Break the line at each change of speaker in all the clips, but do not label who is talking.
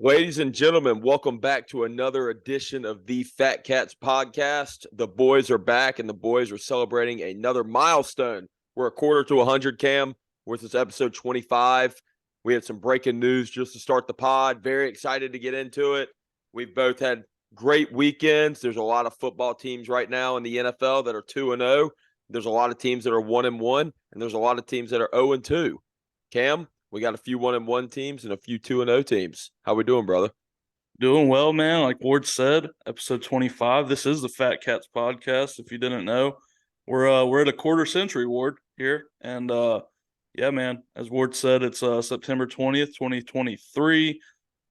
Ladies and gentlemen, welcome back to another edition of the FatKatz podcast. The boys are back, and the boys are celebrating another milestone. We're a quarter to 100, Cam. This is episode 25. We had some breaking news just to start the pod. Very excited to get into it. We've both had great weekends. There's a lot of football teams right now in the NFL that are 2-0. There's a lot of teams that are 1-1, and there's a lot of teams that are 0-2. Cam? We got a few 1-1 teams and a few 2-0 teams. How we doing, brother?
Doing well, man. Like Ward said, episode 25. This is the FatKatz podcast. If you didn't know, we're at a quarter century, Ward, here. And yeah, man, as Ward said, it's September 20th, 2023,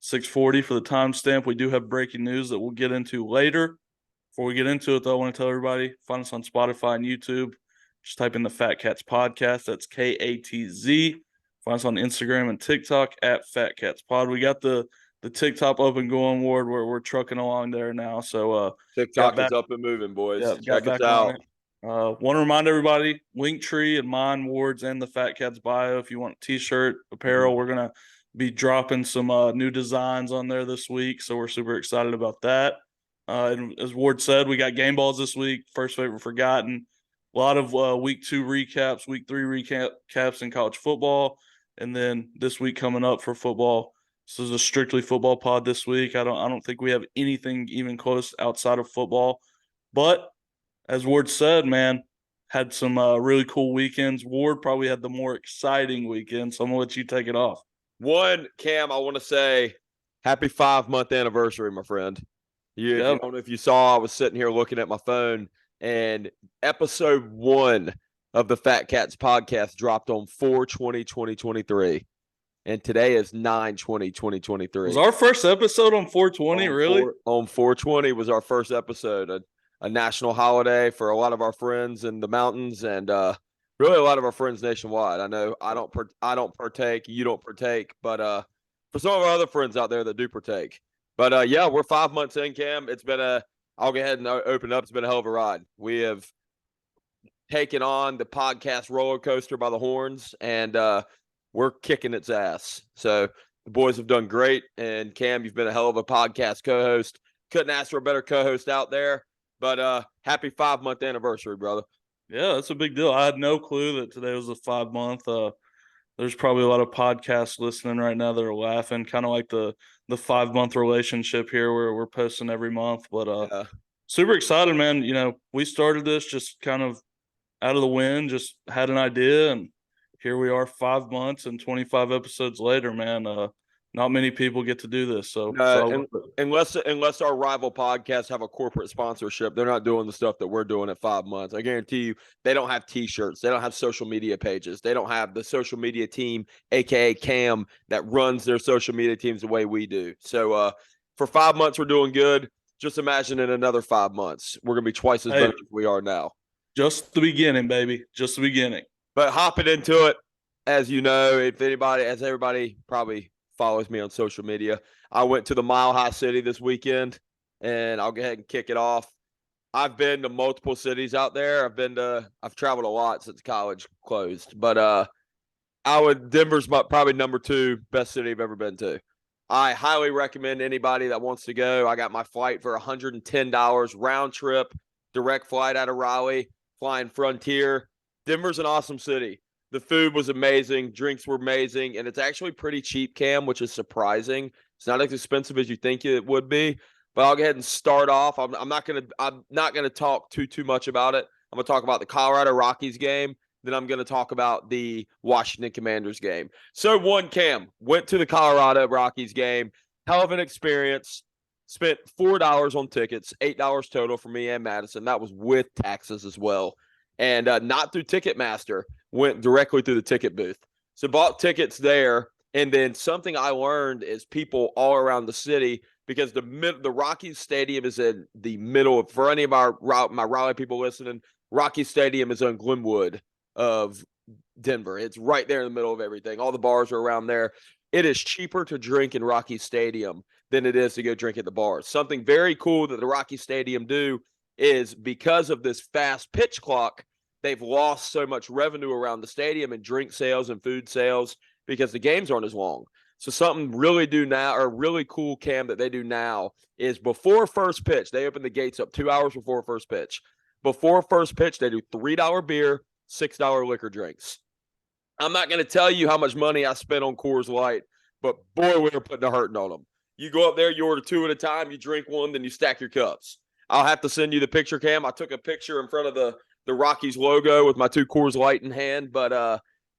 6:40 for the timestamp. We do have breaking news that we'll get into later. Before we get into it, though, I want to tell everybody, find us on Spotify and YouTube. Just type in the FatKatz podcast. That's KATZ. Find us on Instagram and TikTok at FatKatzPod. We got the TikTok up and going, Ward. We're trucking along there now. So
TikTok is up and moving, boys.
Yeah,
check us out.
Want to remind everybody, Linktree and mine, Ward's, and the FatKatz bio. If you want T-shirt, apparel, we're gonna be dropping some new designs on there this week. So we're super excited about that. And as Ward said, we got game balls this week. First favorite forgotten. A lot of week 2 recaps, week 3 recaps in college football. And then this week coming up for football, this is a strictly football pod this week. I don't think we have anything even close outside of football. But as Ward said, man, had some really cool weekends. Ward probably had the more exciting weekend, so I'm going to let you take it off.
One, Cam, I want to say happy 5-month anniversary, my friend. I don't know if you saw, I was sitting here looking at my phone, and episode 1 of the FatKatz podcast dropped on 4/20/2023, and today is 9/20/2023.
Was our first episode on 4/20? Really?
On 4/20 was our first episode, a national holiday for a lot of our friends in the mountains, and really a lot of our friends nationwide. I know I don't partake, you don't partake, but for some of our other friends out there that do partake. But yeah, we're 5 months in, Cam. It's been I'll go ahead and open up. It's been a hell of a ride. We have taken on the podcast roller coaster by the horns, and we're kicking its ass. So the boys have done great, and Cam, you've been a hell of a podcast co-host. Couldn't ask for a better co-host out there, but happy 5-month anniversary, brother.
Yeah, that's a big deal. I had no clue that today was a 5-month. There's probably a lot of podcasts listening right now that are laughing, kind of like the 5-month relationship here where we're posting every month. But super excited, man. You know, we started this just kind of out of the wind, just had an idea, and here we are 5 months and 25 episodes later, man. Not many people get to do this. So
unless our rival podcasts have a corporate sponsorship, they're not doing the stuff that we're doing at 5 months. I guarantee you, they don't have T-shirts. They don't have social media pages. They don't have the social media team, aka Cam, that runs their social media teams the way we do. So for 5 months, we're doing good. Just imagine in another 5 months, we're going to be twice as better as we are now.
Just the beginning, baby. Just the beginning.
But hopping into it, as you know, as everybody probably follows me on social media, I went to the Mile High City this weekend, and I'll go ahead and kick it off. I've been to multiple cities out there. I've traveled a lot since college closed, but Denver's probably number 2 best city I've ever been to. I highly recommend anybody that wants to go. I got my flight for $110 round trip, direct flight out of Raleigh, flying Frontier. Denver's an awesome city. The food was amazing. Drinks were amazing. And it's actually pretty cheap, Cam, which is surprising. It's not as expensive as you think it would be. But I'll go ahead and start off. I'm not gonna talk too much about it. I'm gonna talk about the Colorado Rockies game. Then I'm gonna talk about the Washington Commanders game. So Cam went to the Colorado Rockies game. Hell of an experience. Spent $4 on tickets, $8 total for me and Madison. That was with taxes as well. And not through Ticketmaster, went directly through the ticket booth. So bought tickets there. And then something I learned is people all around the city, because the Rockies Stadium is in the middle of, for any of my Raleigh people listening, Rockies Stadium is on Glenwood of Denver. It's right there in the middle of everything. All the bars are around there. It is cheaper to drink in Rockies Stadium than it is to go drink at the bars. Something very cool that the Rockies Stadium do is, because of this fast pitch clock, they've lost so much revenue around the stadium and drink sales and food sales because the games aren't as long. So something really cool, Cam, that they do now is before first pitch, they open the gates up 2 hours before first pitch. Before first pitch, they do $3 beer, $6 liquor drinks. I'm not going to tell you how much money I spent on Coors Light, but boy, we were putting a hurting on them. You go up there, you order 2 at a time, you drink one, then you stack your cups. I'll have to send you the picture, Cam. I took a picture in front of the Rockies logo with my 2 Coors Light in hand, but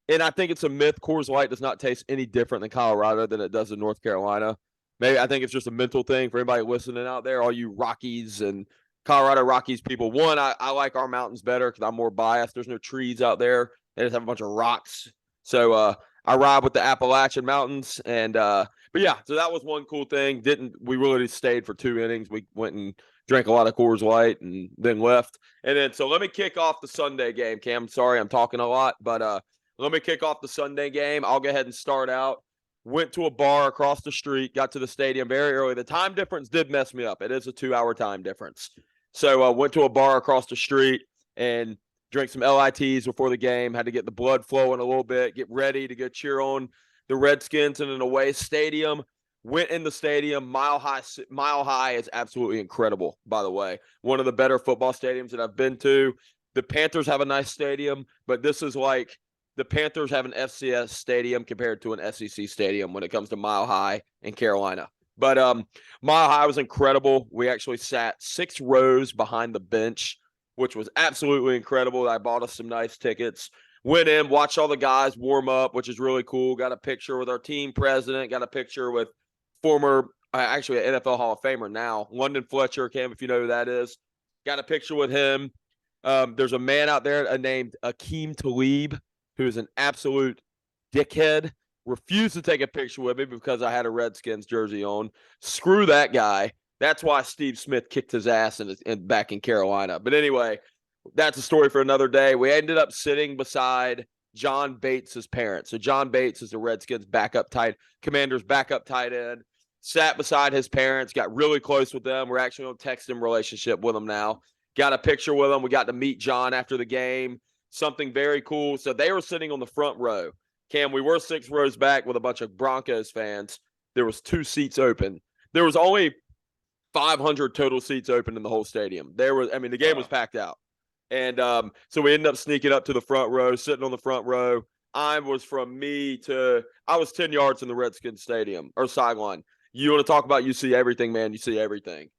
and I think it's a myth. Coors Light does not taste any different in Colorado than it does in North Carolina. Maybe I think it's just a mental thing for anybody listening out there, all you Rockies and Colorado Rockies people. One, I like our mountains better because I'm more biased. There's no trees out there. They just have a bunch of rocks. So I ride with the Appalachian Mountains. But yeah, so that was one cool thing. We really stayed for 2 innings. We went and drank a lot of Coors Light and then left. And then so let me kick off the Sunday game, Cam. Sorry, I'm talking a lot, but let me kick off the Sunday game. I'll go ahead and start out. Went to a bar across the street, got to the stadium very early. The time difference did mess me up. It is a 2-hour time difference. So I went to a bar across the street and drank some LITs before the game. Had to get the blood flowing a little bit, get ready to go cheer on the Redskins in an away stadium. Went in the stadium. Mile High is absolutely incredible, by the way. One of the better football stadiums that I've been to. The Panthers have a nice stadium, but this is like the Panthers have an FCS stadium compared to an SEC stadium when it comes to Mile High in Carolina. But Mile High was incredible. We actually sat 6 rows behind the bench, which was absolutely incredible. I bought us some nice tickets. Went in, watched all the guys warm up, which is really cool. Got a picture with our team president. Got a picture with former, actually an NFL Hall of Famer now, London Fletcher, Cam, if you know who that is. Got a picture with him. There's a man out there named Akeem Talib, who's an absolute dickhead. Refused to take a picture with me because I had a Redskins jersey on. Screw that guy. That's why Steve Smith kicked his ass back in Carolina. But anyway, that's a story for another day. We ended up sitting beside John Bates' parents. So John Bates is the Redskins Commanders backup tight end. Sat beside his parents, got really close with them. We're actually on a texting relationship with them now. Got a picture with them. We got to meet John after the game. Something very cool. So they were sitting on the front row. Cam, we were 6 rows back with a bunch of Broncos fans. There was 2 seats open. There was only 500 total seats open in the whole stadium. The game was packed out. And so we ended up sneaking up to the front row, sitting on the front row. I was 10 yards from the Redskins stadium or sideline. You want to talk about you see everything, man. You see everything.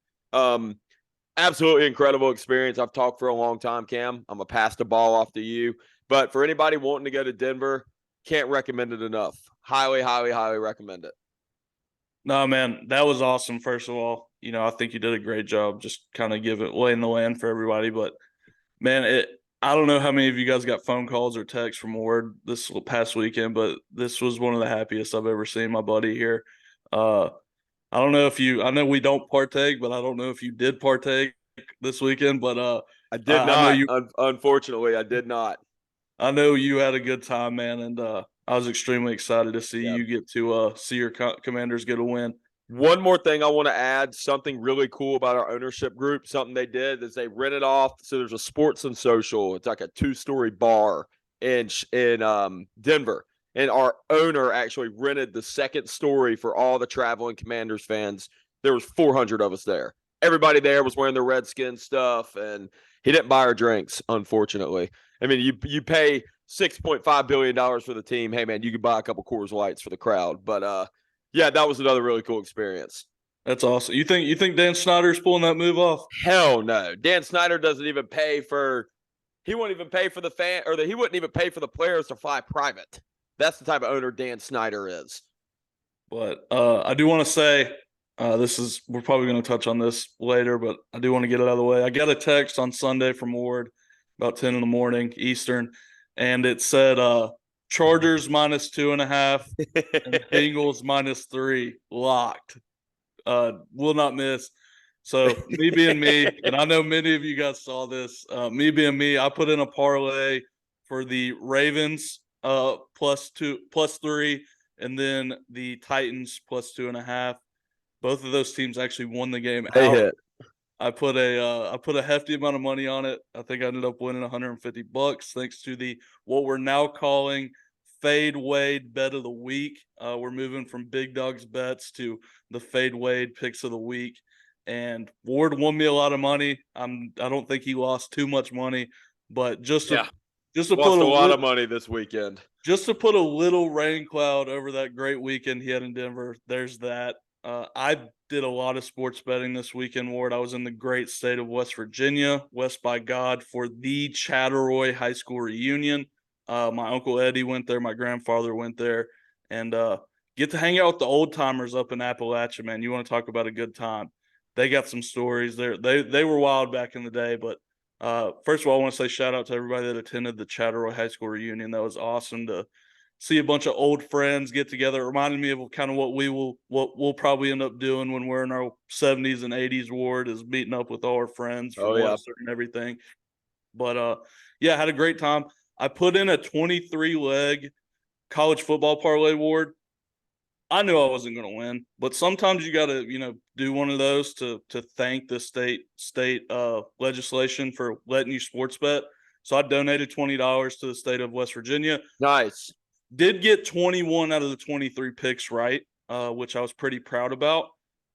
Absolutely incredible experience. I've talked for a long time, Cam. I'm going to pass the ball off to you. But for anybody wanting to go to Denver, can't recommend it enough. Highly, highly, highly recommend it.
No, man, that was awesome. First of all, I think you did a great job just kind of laying the land for everybody. But, man, I don't know how many of you guys got phone calls or texts from Ward this past weekend, but this was one of the happiest I've ever seen my buddy here. I don't know I know we don't partake, but I don't know if you did partake this weekend, but
I did not. Unfortunately, I did not.
I know you had a good time, man, and I was extremely excited to see you get to see your Commanders get a win.
One more thing I want to add, something really cool about our ownership group, something they did is they rented off. So there's a Sports and Social. It's like a 2-story bar in Denver. And our owner actually rented the 2nd story for all the traveling Commanders fans. There was 400 of us there. Everybody there was wearing the Redskins stuff, and he didn't buy our drinks, unfortunately. I mean, you pay $6.5 billion for the team. Hey, man, you could buy a couple Coors Lights for the crowd. But, yeah, that was another really cool experience.
That's awesome. You think Dan Snyder's pulling that move off?
Hell no. Dan Snyder doesn't even pay for – he won't even pay for the fan – or he wouldn't even pay for the players to fly private. That's the type of owner Dan Snyder is.
But I do want to say we're probably going to touch on this later, but I do want to get it out of the way. I got a text on Sunday from Ward about 10 in the morning Eastern, and it said Chargers -2.5 and Bengals -3 locked. Will not miss. So me being me, and I know many of you guys saw this, me being me, I put in a parlay for the Ravens +3, and then the Titans +2.5. Both of those teams actually won the game
They
out.
hit.
I put a hefty amount of money on it. I think I ended up winning $150 thanks to what we're now calling Fade Wade bet of the week. We're moving from Big Dog's bets to the Fade Wade picks of the week. And Ward won me a lot of money. I don't think he lost too much money, but just to
Lost a lot of money this weekend.
Just to put a little rain cloud over that great weekend he had in Denver, there's that. I did a lot of sports betting this weekend, Ward. I was in the great state of West Virginia, West by God, for the Chatteroy High School reunion. My Uncle Eddie went there. My grandfather went there. And get to hang out with the old timers up in Appalachia, man. You want to talk about a good time. They got some stories there. They were wild back in the day, but first of all, I want to say shout out to everybody that attended the Chatteroy High School reunion. That was awesome to see a bunch of old friends get together. It reminded me of kind of what we'll probably end up doing when we're in our 70s and 80s, Ward, is meeting up with all our friends from Western and everything. But yeah, had a great time. I put in a 23-leg college football parlay, Ward. I knew I wasn't going to win, but sometimes you got to, do one of those to thank the state legislation for letting you sports bet. So I donated $20 to the state of West Virginia.
Nice.
Did get 21 out of the 23 picks right, which I was pretty proud about.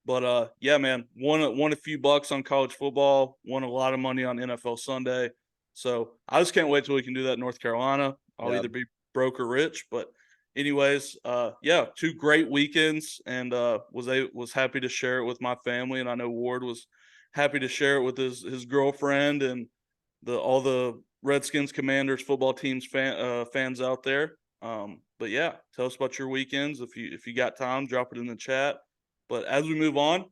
But yeah, man, won a few bucks on college football, won a lot of money on NFL Sunday. So I just can't wait till we can do that in North Carolina. I'll either be broke or rich, but anyways, yeah, 2 great weekends, and was happy to share it with my family, and I know Ward was happy to share it with his girlfriend and all the Redskins, Commanders, football teams fans out there. But yeah, tell us about your weekends if you got time, drop it in the chat. But as we move on,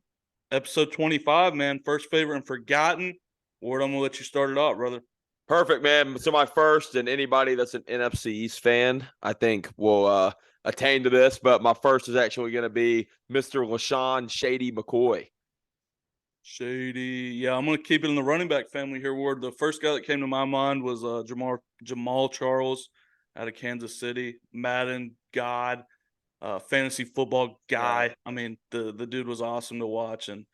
episode 25, man, first favorite and forgotten. Ward, I'm gonna let you start it off, brother.
Perfect, man. So my first, and anybody that's an NFC East fan, I think will attain to this, but my first is actually going to be Mr. LaShawn Shady McCoy.
Shady. Yeah, I'm going to keep it in the running back family here, Ward. The first guy that came to my mind was Jamal Charles out of Kansas City. Madden god, fantasy football guy. Yeah. I mean, the dude was awesome to watch. And,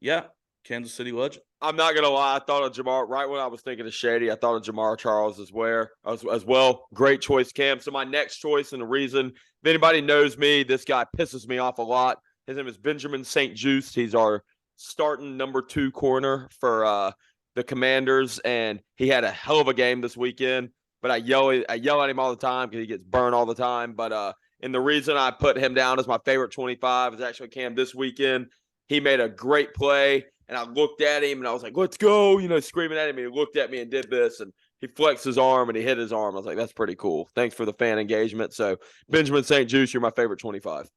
yeah, Kansas City legend.
I'm not going to lie. I thought of Jamar right when I was thinking of Shady. I thought of Jamar Charles as well. Great choice, Cam. So my next choice, and the reason, if anybody knows me, this guy pisses me off a lot. His name is Benjamin St-Juste. He's our starting number 2 corner for the Commanders, and he had a hell of a game this weekend. But I yell at him all the time because he gets burned all the time. But and the reason I put him down as my favorite 25 is actually, Cam, this weekend. He made a great play. And I looked at him and I was like, let's go, screaming at him. And he looked at me and did this, and he flexed his arm and he hit his arm. I was like, that's pretty cool. Thanks for the fan engagement. So Benjamin St-Juste, you're my favorite 25.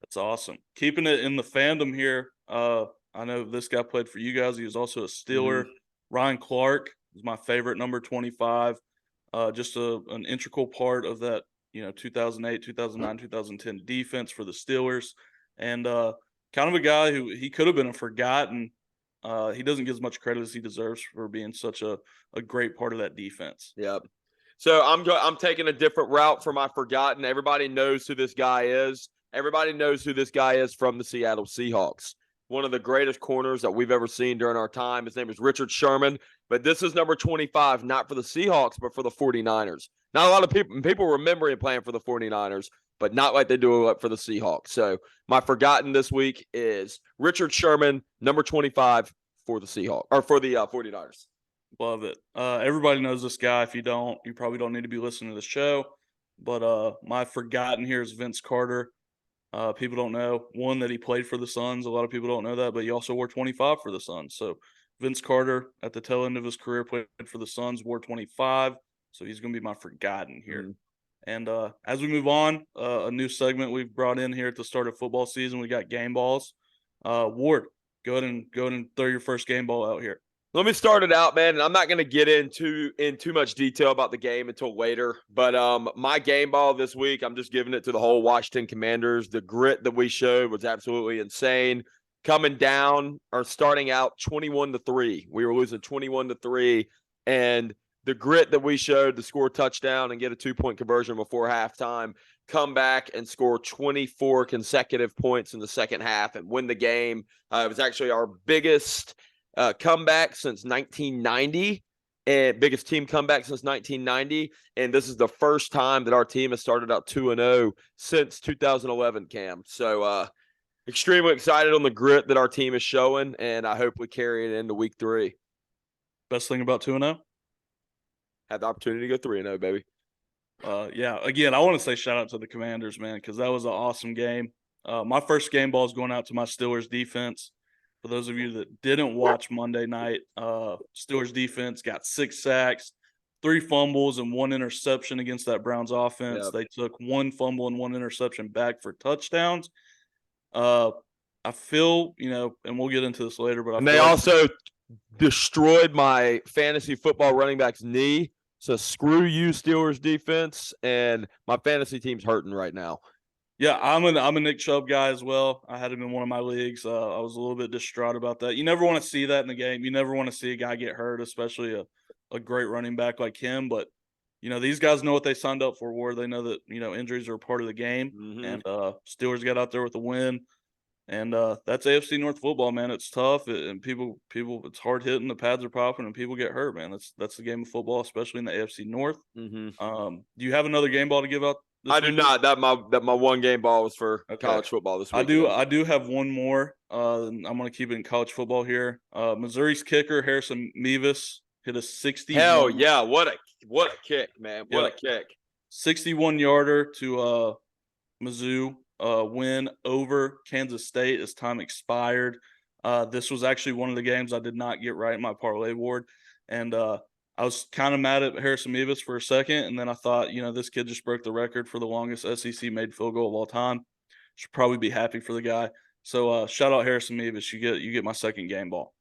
That's awesome. Keeping it in the fandom here. I know this guy played for you guys. He was also a Steeler. Mm-hmm. Ryan Clark is my favorite number 25. Just an integral part of that, 2008, 2009, 2010 defense for the Steelers. And kind of a guy who he could have been a forgotten. He doesn't get as much credit as he deserves for being such a great part of that defense.
Yep. So I'm taking a different route for my forgotten. Everybody knows who this guy is. Everybody knows who this guy is from the Seattle Seahawks. One of the greatest corners that we've ever seen during our time. His name is Richard Sherman. But this is number 25, not for the Seahawks, but for the 49ers. Not a lot of people remember him playing for the 49ers, but not like they do for the Seahawks. So my forgotten this week is Richard Sherman, number 25 for the Seahawks, or for the 49ers.
Love it. Everybody knows this guy. If you don't, you probably don't need to be listening to the show. But my forgotten here is Vince Carter. People don't know, one, that he played for the Suns. A lot of people don't know that, but he also wore 25 for the Suns. So Vince Carter, at the tail end of his career, played for the Suns, wore 25. So he's going to be my forgotten here. Mm-hmm. And as we move on, a new segment we've brought in here at the start of football season. We got game balls. Ward, go ahead and throw your first game ball out here.
Let me start it out, man. And I'm not going to get in too much detail about the game until later. But my game ball this week, I'm just giving it to the whole Washington Commanders. The grit that we showed was absolutely insane. Coming down or starting out 21-3. We were losing 21-3, and the grit that we showed to score a touchdown and get a 2-point conversion before halftime, come back and score 24 consecutive points in the second half and win the game. It was actually our biggest comeback since 1990. and biggest team comeback since 1990. And this is the first time that our team has started out 2-0 since 2011, Cam. So extremely excited on the grit that our team is showing, and I hope we carry it into week 3.
Best thing about 2-0?
Have the opportunity to go 3-0, baby.
Yeah, again, I want to say shout out to the Commanders, man, because that was an awesome game. My first game ball is going out to my Steelers defense. For those of you that didn't watch Monday night, Steelers defense got 6 sacks, 3 fumbles, and 1 interception against that Browns offense.
Yep.
They took 1 fumble and 1 interception back for touchdowns. I feel, and we'll get into this later, but
and they also destroyed my fantasy football running back's knee. So screw you, Steelers defense, and my fantasy team's hurting right now.
Yeah, I'm a Nick Chubb guy as well. I had him in one of my leagues. I was a little bit distraught about that. You never want to see that in the game. You never want to see a guy get hurt, especially a great running back like him. But these guys know what they signed up for. Where they know that injuries are a part of the game, and Steelers got out there with a win. And that's AFC North football, man. It's tough, and people, it's hard hitting. The pads are popping, and people get hurt, man. That's the game of football, especially in the AFC North. Do you have another game ball to give out?
I do not. That my one game ball was for college football this week.
I do have one more. I'm going to keep it in college football here. Missouri's kicker Harrison Mevis hit a 60.
Hell yeah! What a kick, man! What a kick!
61-yarder to Mizzou. Win over Kansas State as time expired. This was actually one of the games I did not get right in my parlay board, and I was kind of mad at Harrison Mevis for a second, and then I thought, this kid just broke the record for the longest SEC made field goal of all time. Should probably be happy for the guy. So shout out Harrison Mevis. You get my second game ball.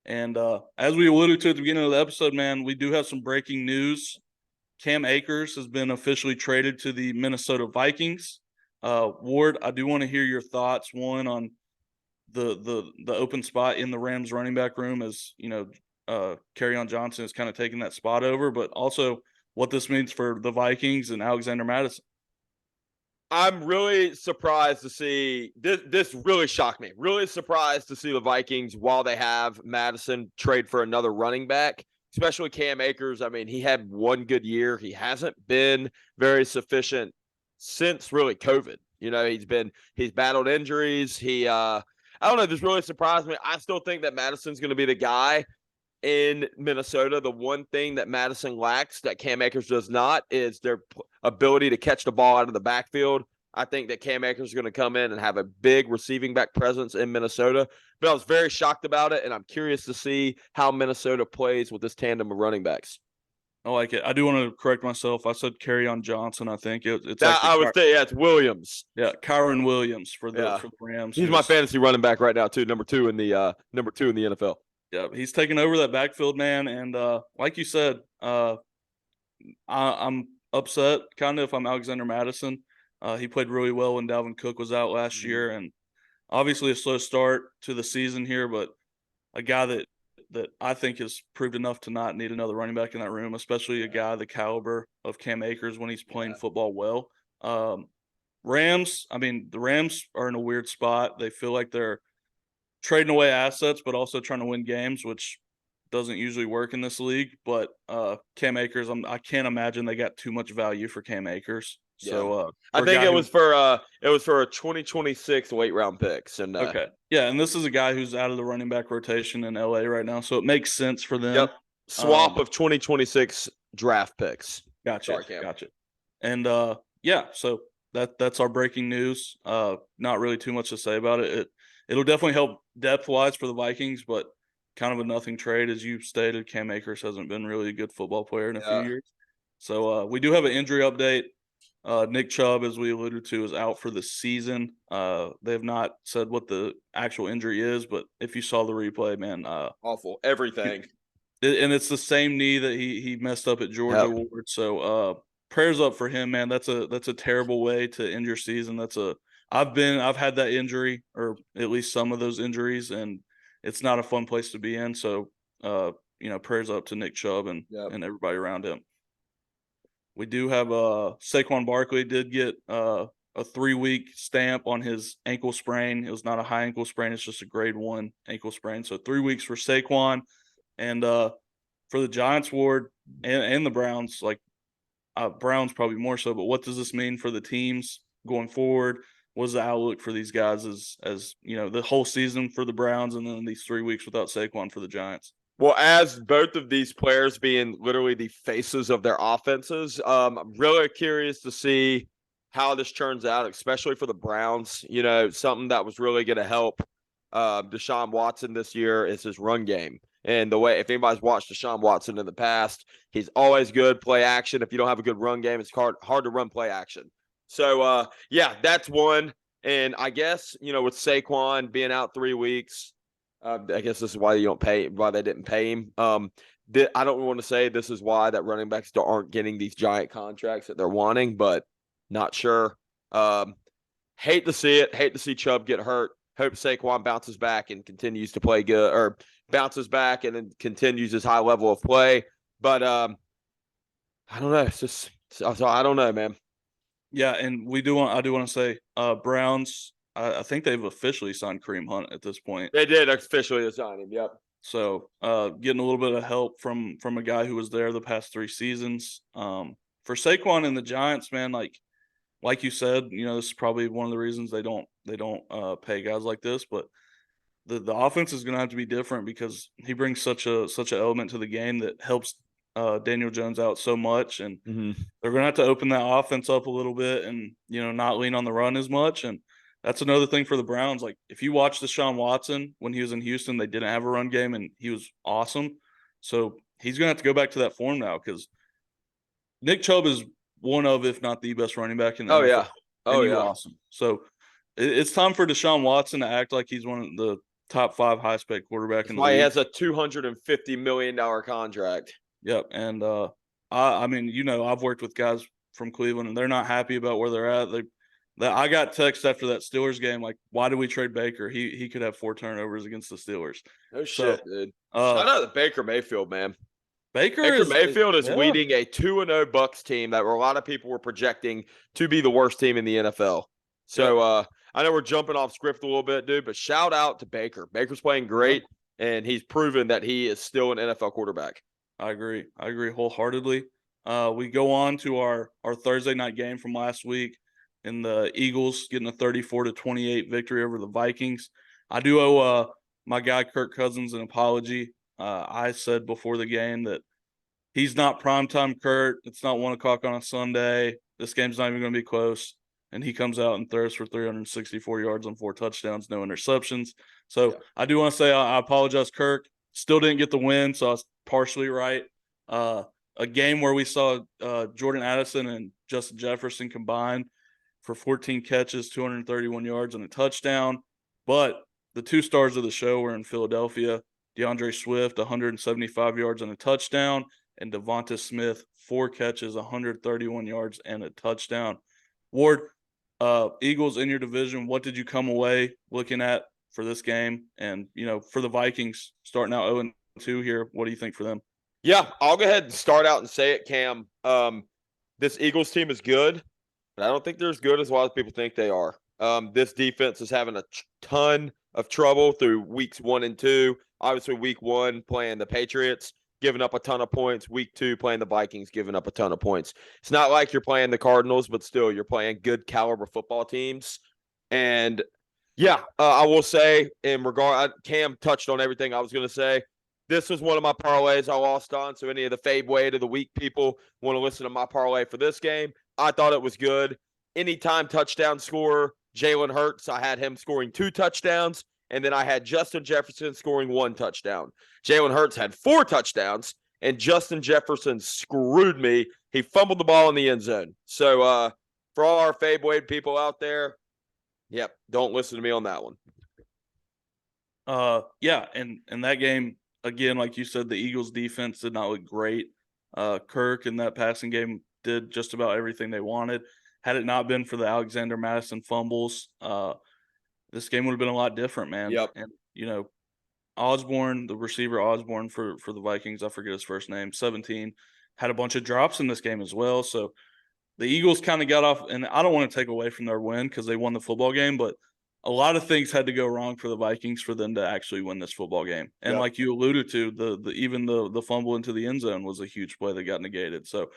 And as we alluded to at the beginning of the episode, man, we do have some breaking news. Cam Akers has been officially traded to the Minnesota Vikings. Ward, I do want to hear your thoughts. One on the open spot in the Rams running back room, as Kerryon Johnson is kind of taking that spot over, but also what this means for the Vikings and Alexander Mattison.
I'm really surprised to see this. This really shocked me. Really surprised to see the Vikings, while they have Mattison, trade for another running back, especially Cam Akers. I mean, he had one good year. He hasn't been very sufficient since really COVID. He's battled injuries. I don't know. This really surprised me. I still think that Madison's going to be the guy in Minnesota. The one thing that Madison lacks that Cam Akers does not is their ability to catch the ball out of the backfield. I think that Cam Akers is going to come in and have a big receiving back presence in Minnesota. But I was very shocked about it, and I'm curious to see how Minnesota plays with this tandem of running backs.
I like it. I do want to correct myself. I said Kerryon Johnson. I think it's
I would say it's Williams.
Yeah, Kyron Williams for the Rams.
He's my fantasy running back right now too. Number two in the NFL.
Yeah, he's taking over that backfield, man. And like you said, I'm upset kind of if I'm Alexander Mattison. He played really well when Dalvin Cook was out last year, and obviously a slow start to the season here, but a guy that I think has proved enough to not need another running back in that room, especially a guy the caliber of Cam Akers when he's playing football well. The Rams are in a weird spot. They feel like they're trading away assets, but also trying to win games, which doesn't usually work in this league. But Cam Akers, I can't imagine they got too much value for Cam Akers. So
I think it was for a 2026 late round picks. And
okay, yeah, and this is a guy who's out of the running back rotation in LA right now, so it makes sense for them.
Yep. Swap of 2026 draft picks.
Gotcha. And so that's our breaking news. Not really too much to say about it. It'll definitely help depth wise for the Vikings, but kind of a nothing trade, as you stated. Cam Akers hasn't been really a good football player in a few years. So we do have an injury update. Nick Chubb, as we alluded to, is out for the season. They have not said what the actual injury is, but if you saw the replay, man,
awful everything.
And it's the same knee that he messed up at Georgia. Ward. So prayers up for him, man. That's a terrible way to end your season. I've had that injury, or at least some of those injuries, and it's not a fun place to be in. So prayers up to Nick Chubb and everybody around him. We do have Saquon Barkley did get a 3-week stamp on his ankle sprain. It was not a high ankle sprain. It's just a grade 1 ankle sprain. So 3 weeks for Saquon. And for for the Giants, Ward, and the Browns, like Browns probably more so, but what does this mean for the teams going forward? What's the outlook for these guys as the whole season for the Browns and then these 3 weeks without Saquon for the Giants?
Well, as both of these players being literally the faces of their offenses, I'm really curious to see how this turns out, especially for the Browns. Something that was really going to help Deshaun Watson this year is his run game. And the way, if anybody's watched Deshaun Watson in the past, he's always good play action. If you don't have a good run game, it's hard to run play action. So, that's one. And I guess, with Saquon being out 3 weeks, I guess this is why they didn't pay him. I don't want to say this is why that running backs aren't getting these giant contracts that they're wanting, but not sure. Hate to see it. Hate to see Chubb get hurt. Hope Saquon bounces back and continues to play good, or bounces back and then continues his high level of play. But I don't know. It's just I don't know, man.
Yeah, and I do want to say, Browns. I think they've officially signed Kareem Hunt at this point.
They did officially sign him. Yep.
So getting a little bit of help from a guy who was there the past 3 seasons. For Saquon and the Giants, man, like you said, this is probably one of the reasons they don't pay guys like this. But the offense is going to have to be different because he brings such an element to the game that helps Daniel Jones out so much, and they're going to have to open that offense up a little bit and not lean on the run as much. And that's another thing for the Browns. Like, if you watch Deshaun Watson when he was in Houston, they didn't have a run game and he was awesome. So he's going to have to go back to that form now because Nick Chubb is one of, if not the best running back in the NFL. Awesome. So it's time for Deshaun Watson to act like he's one of the top 5 high-spec quarterback in the league.
He has a $250 million contract.
Yep, and I mean, I've worked with guys from Cleveland, and they're not happy about where they're at. I got text after that Steelers game, like, why did we trade Baker? He could have 4 turnovers against the Steelers.
No shit, dude. Shout out to Baker Mayfield, man.
Baker
Mayfield is leading a 2-0 Bucs team that a lot of people were projecting to be the worst team in the NFL. So I know we're jumping off script a little bit, dude, but shout out to Baker. Baker's playing great, and he's proven that he is still an NFL quarterback.
I agree wholeheartedly. We go on to our Thursday night game from last week, and the Eagles getting a 34-28 victory over the Vikings. I do owe my guy Kirk Cousins an apology. I said before the game that he's not primetime Kurt. It's not 1 o'clock on a Sunday. This game's not even going to be close. And he comes out and throws for 364 yards on 4 touchdowns, no interceptions. So I do want to say I apologize, Kirk. Still didn't get the win, so I was partially right. A game where we saw Jordan Addison and Justin Jefferson combined for 14 catches, 231 yards, and a touchdown. But the 2 stars of the show were in Philadelphia. DeAndre Swift, 175 yards and a touchdown, and Devonta Smith, 4 catches, 131 yards, and a touchdown. Ward, Eagles in your division, what did you come away looking at for this game? And, for the Vikings starting out 0-2 here, what do you think for them?
Yeah, I'll go ahead and start out and say it, Cam. This Eagles team is good, but I don't think they're as good as a lot of people think they are. This defense is having a ton of trouble through weeks 1 and 2. Obviously, week 1 playing the Patriots, giving up a ton of points. Week 2 playing the Vikings, giving up a ton of points. It's not like you're playing the Cardinals, but still you're playing good caliber football teams. And I will say Cam touched on everything I was going to say. This was one of my parlays I lost on. So any of the fade weight of the week people want to listen to my parlay for this game, I thought it was good. Anytime touchdown scorer, Jalen Hurts, I had him scoring 2 touchdowns. And then I had Justin Jefferson scoring 1 touchdown. Jalen Hurts had 4 touchdowns, and Justin Jefferson screwed me. He fumbled the ball in the end zone. So for all our Fade Wade people out there, don't listen to me on that one.
And that game, again, like you said, the Eagles defense did not look great. Kirk in that passing game did just about everything they wanted. Had it not been for the Alexander Madison fumbles, this game would have been a lot different, man.
Yep.
And, Osborne, the receiver Osborne for the Vikings, I forget his first name, 17, had a bunch of drops in this game as well. So the Eagles kind of got off, and I don't want to take away from their win because they won the football game, but a lot of things had to go wrong for the Vikings for them to actually win this football game. And like you alluded to, the fumble into the end zone was a huge play that got negated. So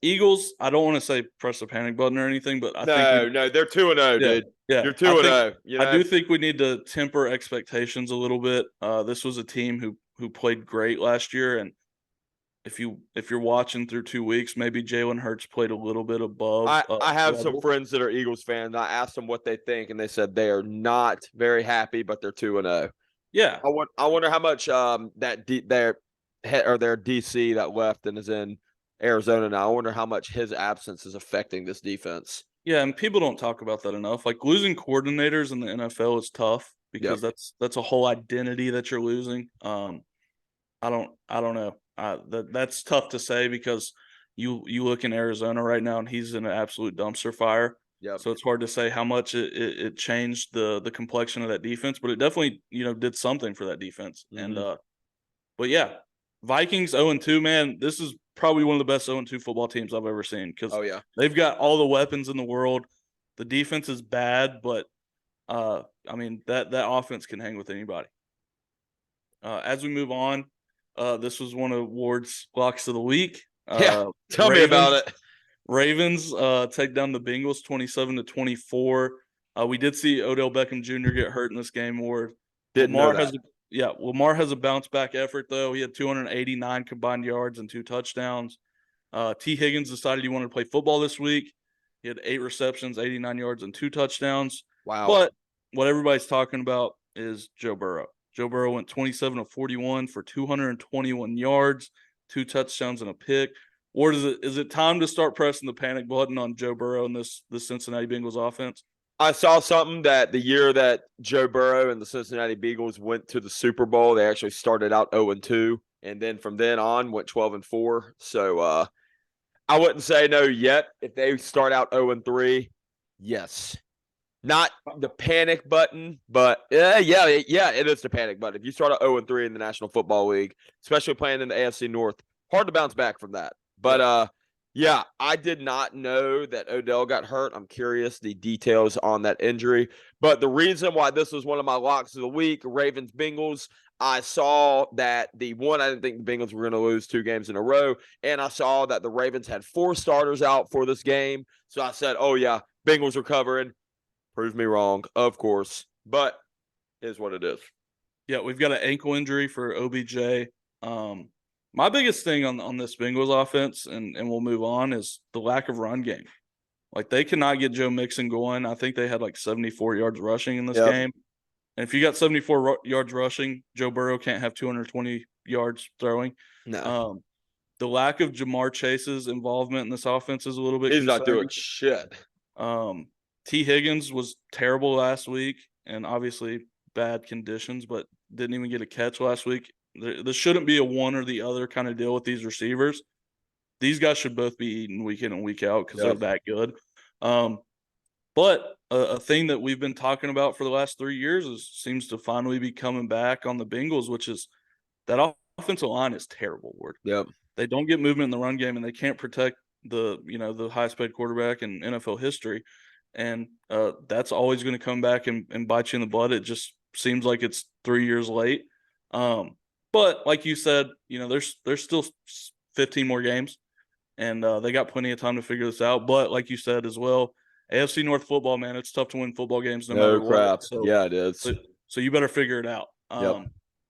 Eagles, I don't want to say press the panic button or anything, but I think
they're 2-0, dude.
Yeah,
You're 2-0. You know?
I do think we need to temper expectations a little bit. This was a team who played great last year, and if you're watching through 2 weeks, maybe Jalen Hurts played a little bit above.
I have some
level.
friends that are Eagles fans. I asked them what they think, and they said they are not very happy, but they're 2-0.
Yeah,
I wonder how much their DC that left and is in Arizona now. I wonder how much his absence is affecting this defense.
yeah, and people don't talk about that enough. Like losing coordinators in the NFL is tough because that's a whole identity that you're losing. I don't know. That's tough to say because you look in Arizona right now and he's in an absolute dumpster fire.
Yep.
So it's hard to say how much it changed the complexion of that defense, but it definitely did something for that defense.
Mm-hmm.
And but yeah, Vikings 0-2, man. This is probably one of the best 0-2 football teams I've ever seen because they've got all the weapons in the world. The defense is bad, but I mean that offense can hang with anybody. As we move on, this was one of Ward's locks of the week.
Tell me about it.
Ravens take down the Bengals 27-24. We did see Odell Beckham Jr. get hurt in this game, Ward. Lamar has a bounce back effort though. He had 289 combined yards and 2 touchdowns. T. Higgins decided he wanted to play football this week. He had 8 receptions, 89 yards, and 2 touchdowns.
Wow.
But what everybody's talking about is Joe Burrow. Joe Burrow went 27 of 41 for 221 yards, 2 touchdowns, and a pick. Or is it time to start pressing the panic button on Joe Burrow and this Cincinnati Bengals offense?
I saw something that the year that Joe Burrow and the Cincinnati Bengals went to the Super Bowl, they actually started out 0-2, and then from then on went 12-4. So I wouldn't say no yet. If they start out 0-3, yes. Not the panic button, but it is the panic button. If you start at 0-3 in the National Football League, especially playing in the AFC North, hard to bounce back from that. But I did not know that Odell got hurt. I'm curious the details on that injury. But the reason why this was one of my locks of the week, Ravens Bengals, I saw that I didn't think the Bengals were going to lose 2 games in a row, and I saw that the Ravens had 4 starters out for this game. So I said, oh yeah, Bengals are covering. Proves me wrong, of course, but it is what it is.
Yeah, we've got an ankle injury for OBJ. My biggest thing on this Bengals offense, and we'll move on, is the lack of run game. Like, they cannot get Joe Mixon going. I think they had like 74 yards rushing in this game. And if you got 74 yards rushing, Joe Burrow can't have 220 yards throwing.
No.
The lack of Jamar Chase's involvement in this offense is a little bit
concerning.
He's
not doing shit.
T. Higgins was terrible last week, and obviously bad conditions, but didn't even get a catch last week. There shouldn't be a one or the other kind of deal with these receivers. These guys should both be eating week in and week out because they're that good. But a thing that we've been talking about for the last 3 years seems to finally be coming back on the Bengals, which is that offensive line is terrible, Ward.
Yep.
They don't get movement in the run game, and they can't protect the highest paid quarterback in NFL history. And that's always going to come back and bite you in the butt. It just seems like it's 3 years late. But like you said, there's still 15 more games, and they got plenty of time to figure this out. But like you said as well, AFC North football, man, it's tough to win football games no matter what. So,
yeah, it is.
So you better figure it out.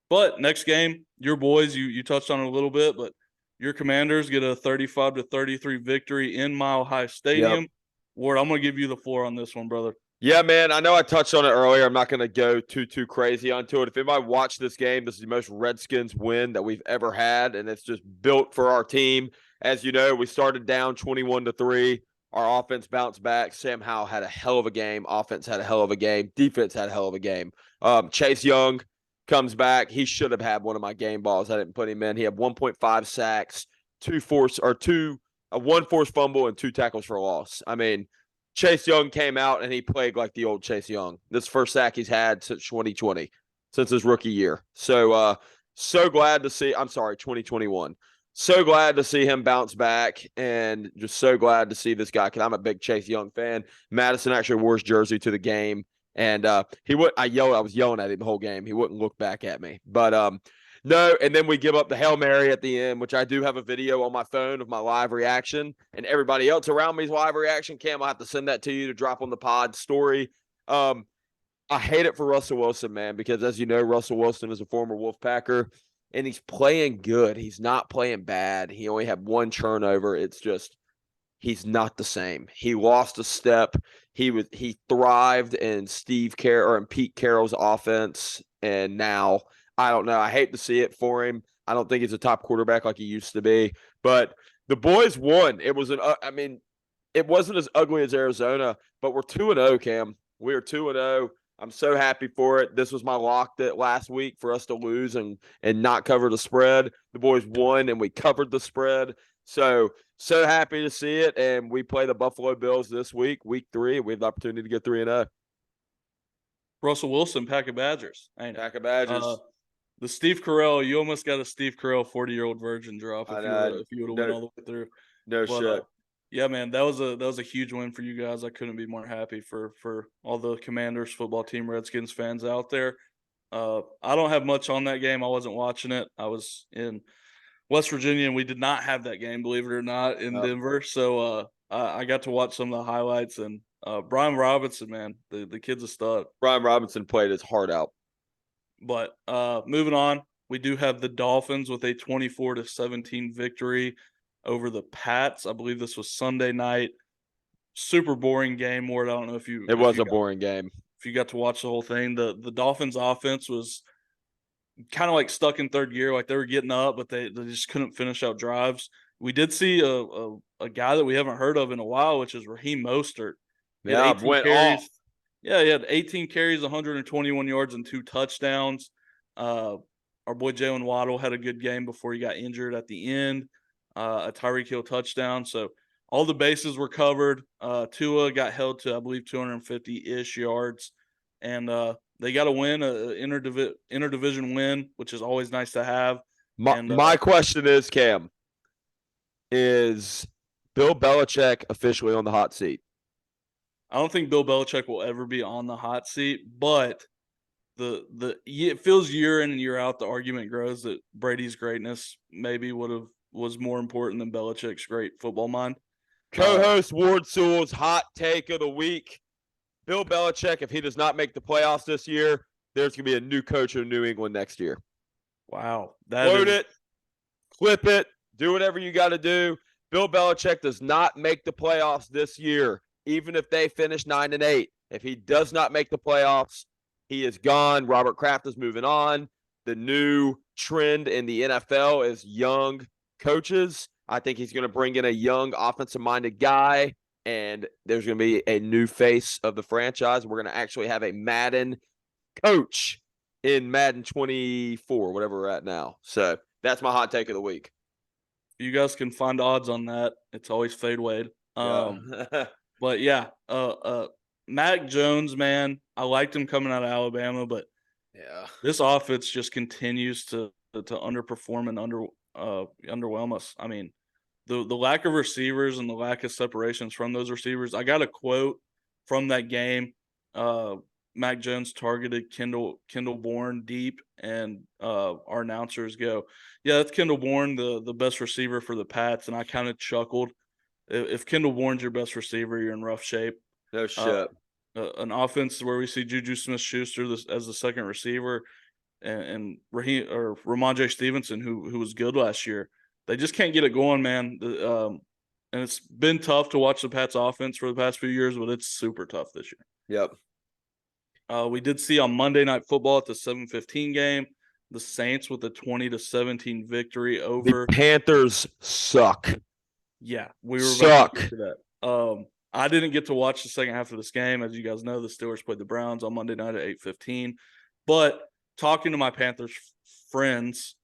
But next game, your boys, you touched on it a little bit, but your Commanders get a 35-33 victory in Mile High Stadium. Yep. Ward, I'm going to give you the floor on this one, brother.
Yeah, man, I know I touched on it earlier. I'm not going to go too crazy onto it. If anybody watched this game, this is the most Redskins win that we've ever had, and it's just built for our team. As you know, we started down 21-3. Our offense bounced back. Sam Howell had a hell of a game. Offense had a hell of a game. Defense had a hell of a game. Chase Young comes back. He should have had one of my game balls. I didn't put him in. He had 1.5 sacks, one forced fumble, and 2 tackles for a loss. I mean, Chase Young came out and he played like the old Chase Young. This first sack he's had since 2020, since his rookie year. So, so glad to see. I'm sorry, 2021. So glad to see him bounce back, and just so glad to see this guy, because I'm a big Chase Young fan. Madison actually wore his jersey to the game, And he would. I was yelling at him the whole game. He wouldn't look back at me. But no. And then we give up the Hail Mary at the end, which I do have a video on my phone of my live reaction, and everybody else around me's live reaction. Cam, I'll have to send that to you to drop on the pod story. I hate it for Russell Wilson, man, because as you know, Russell Wilson is a former Wolfpacker, and he's playing good. He's not playing bad. He only had one turnover. It's just he's not the same. He lost a step. He thrived in Pete Carroll's offense, and now I don't know. I hate to see it for him. I don't think he's a top quarterback like he used to be. But the boys won. It was it wasn't as ugly as Arizona, but we're 2-0, Cam. We are 2-0. I'm so happy for it. This was my lock that last week for us to lose and not cover the spread. The boys won and we covered the spread. So happy to see it. And we play the Buffalo Bills this week 3. We have the opportunity to get 3-0.
Russell Wilson, Pack of Badgers.
Pack of Badgers.
The Steve Carell, you almost got a Steve Carell 40-year-old virgin drop if you would have went all the way through.
Shit.
Yeah, man, that was a huge win for you guys. I couldn't be more happy for all the Commanders football team, Redskins fans out there. I don't have much on that game. I wasn't watching it. I was in West Virginia, and we did not have that game, believe it or not, in Denver. So I got to watch some of the highlights. And Brian Robinson, man, the kid's a stud.
Brian Robinson played his heart out.
But moving on, we do have the Dolphins with a 24-17 victory over the Pats. I believe this was Sunday night. Super boring game, Ward. I don't know if you.
It was a boring game.
If you got to watch the whole thing, the Dolphins' offense was kind of like stuck in third gear. Like they were getting up, but they just couldn't finish out drives. We did see a guy that we haven't heard of in a while, which is Raheem Mostert.
Yeah, went carries. Off.
Yeah, he had 18 carries, 121 yards, and 2 touchdowns. Our boy Jalen Waddle had a good game before he got injured at the end. A Tyreek Hill touchdown. So all the bases were covered. Tua got held to, I believe, 250-ish yards. And they got a win, an interdivision win, which is always nice to have.
My question is, Cam, is Bill Belichick officially on the hot seat?
I don't think Bill Belichick will ever be on the hot seat, but it feels year in and year out the argument grows that Brady's greatness maybe was more important than Belichick's great football mind.
Co-host Ward Sewell's hot take of the week. Bill Belichick, if he does not make the playoffs this year, there's going to be a new coach in New England next year.
Wow.
Load it, clip it, do whatever you got to do. Bill Belichick does not make the playoffs this year, even if they finish 9-8. If he does not make the playoffs, he is gone. Robert Kraft is moving on. The new trend in the NFL is young coaches. I think he's going to bring in a young offensive-minded guy, and there's going to be a new face of the franchise. We're going to actually have a Madden coach in Madden 24, whatever we're at now. So that's my hot take of the week.
You guys can find odds on that. It's always Fade Wade. But yeah, Mac Jones, man, I liked him coming out of Alabama, but this offense just continues to underperform and underwhelm us. I mean, the lack of receivers and the lack of separations from those receivers. I got a quote from that game. Mac Jones targeted Kendall Bourne deep, and our announcers go, "Yeah, that's Kendall Bourne, the best receiver for the Pats." And I kind of chuckled. If Kendall Bourne's your best receiver, you're in rough shape.
No shit.
An offense where we see Juju Smith-Schuster as the second receiver, and Ramondre Stevenson, who was good last year. They just can't get it going, man. And it's been tough to watch the Pats offense for the past few years, but it's super tough this year.
Yep.
We did see on Monday Night Football at the 7:15 game, the Saints with a 20-17 victory over
the Panthers. Suck.
Yeah, we were about to get to that. I didn't get to watch the second half of this game. As you guys know, the Steelers played the Browns on Monday night at 8:15. But talking to my Panthers friends,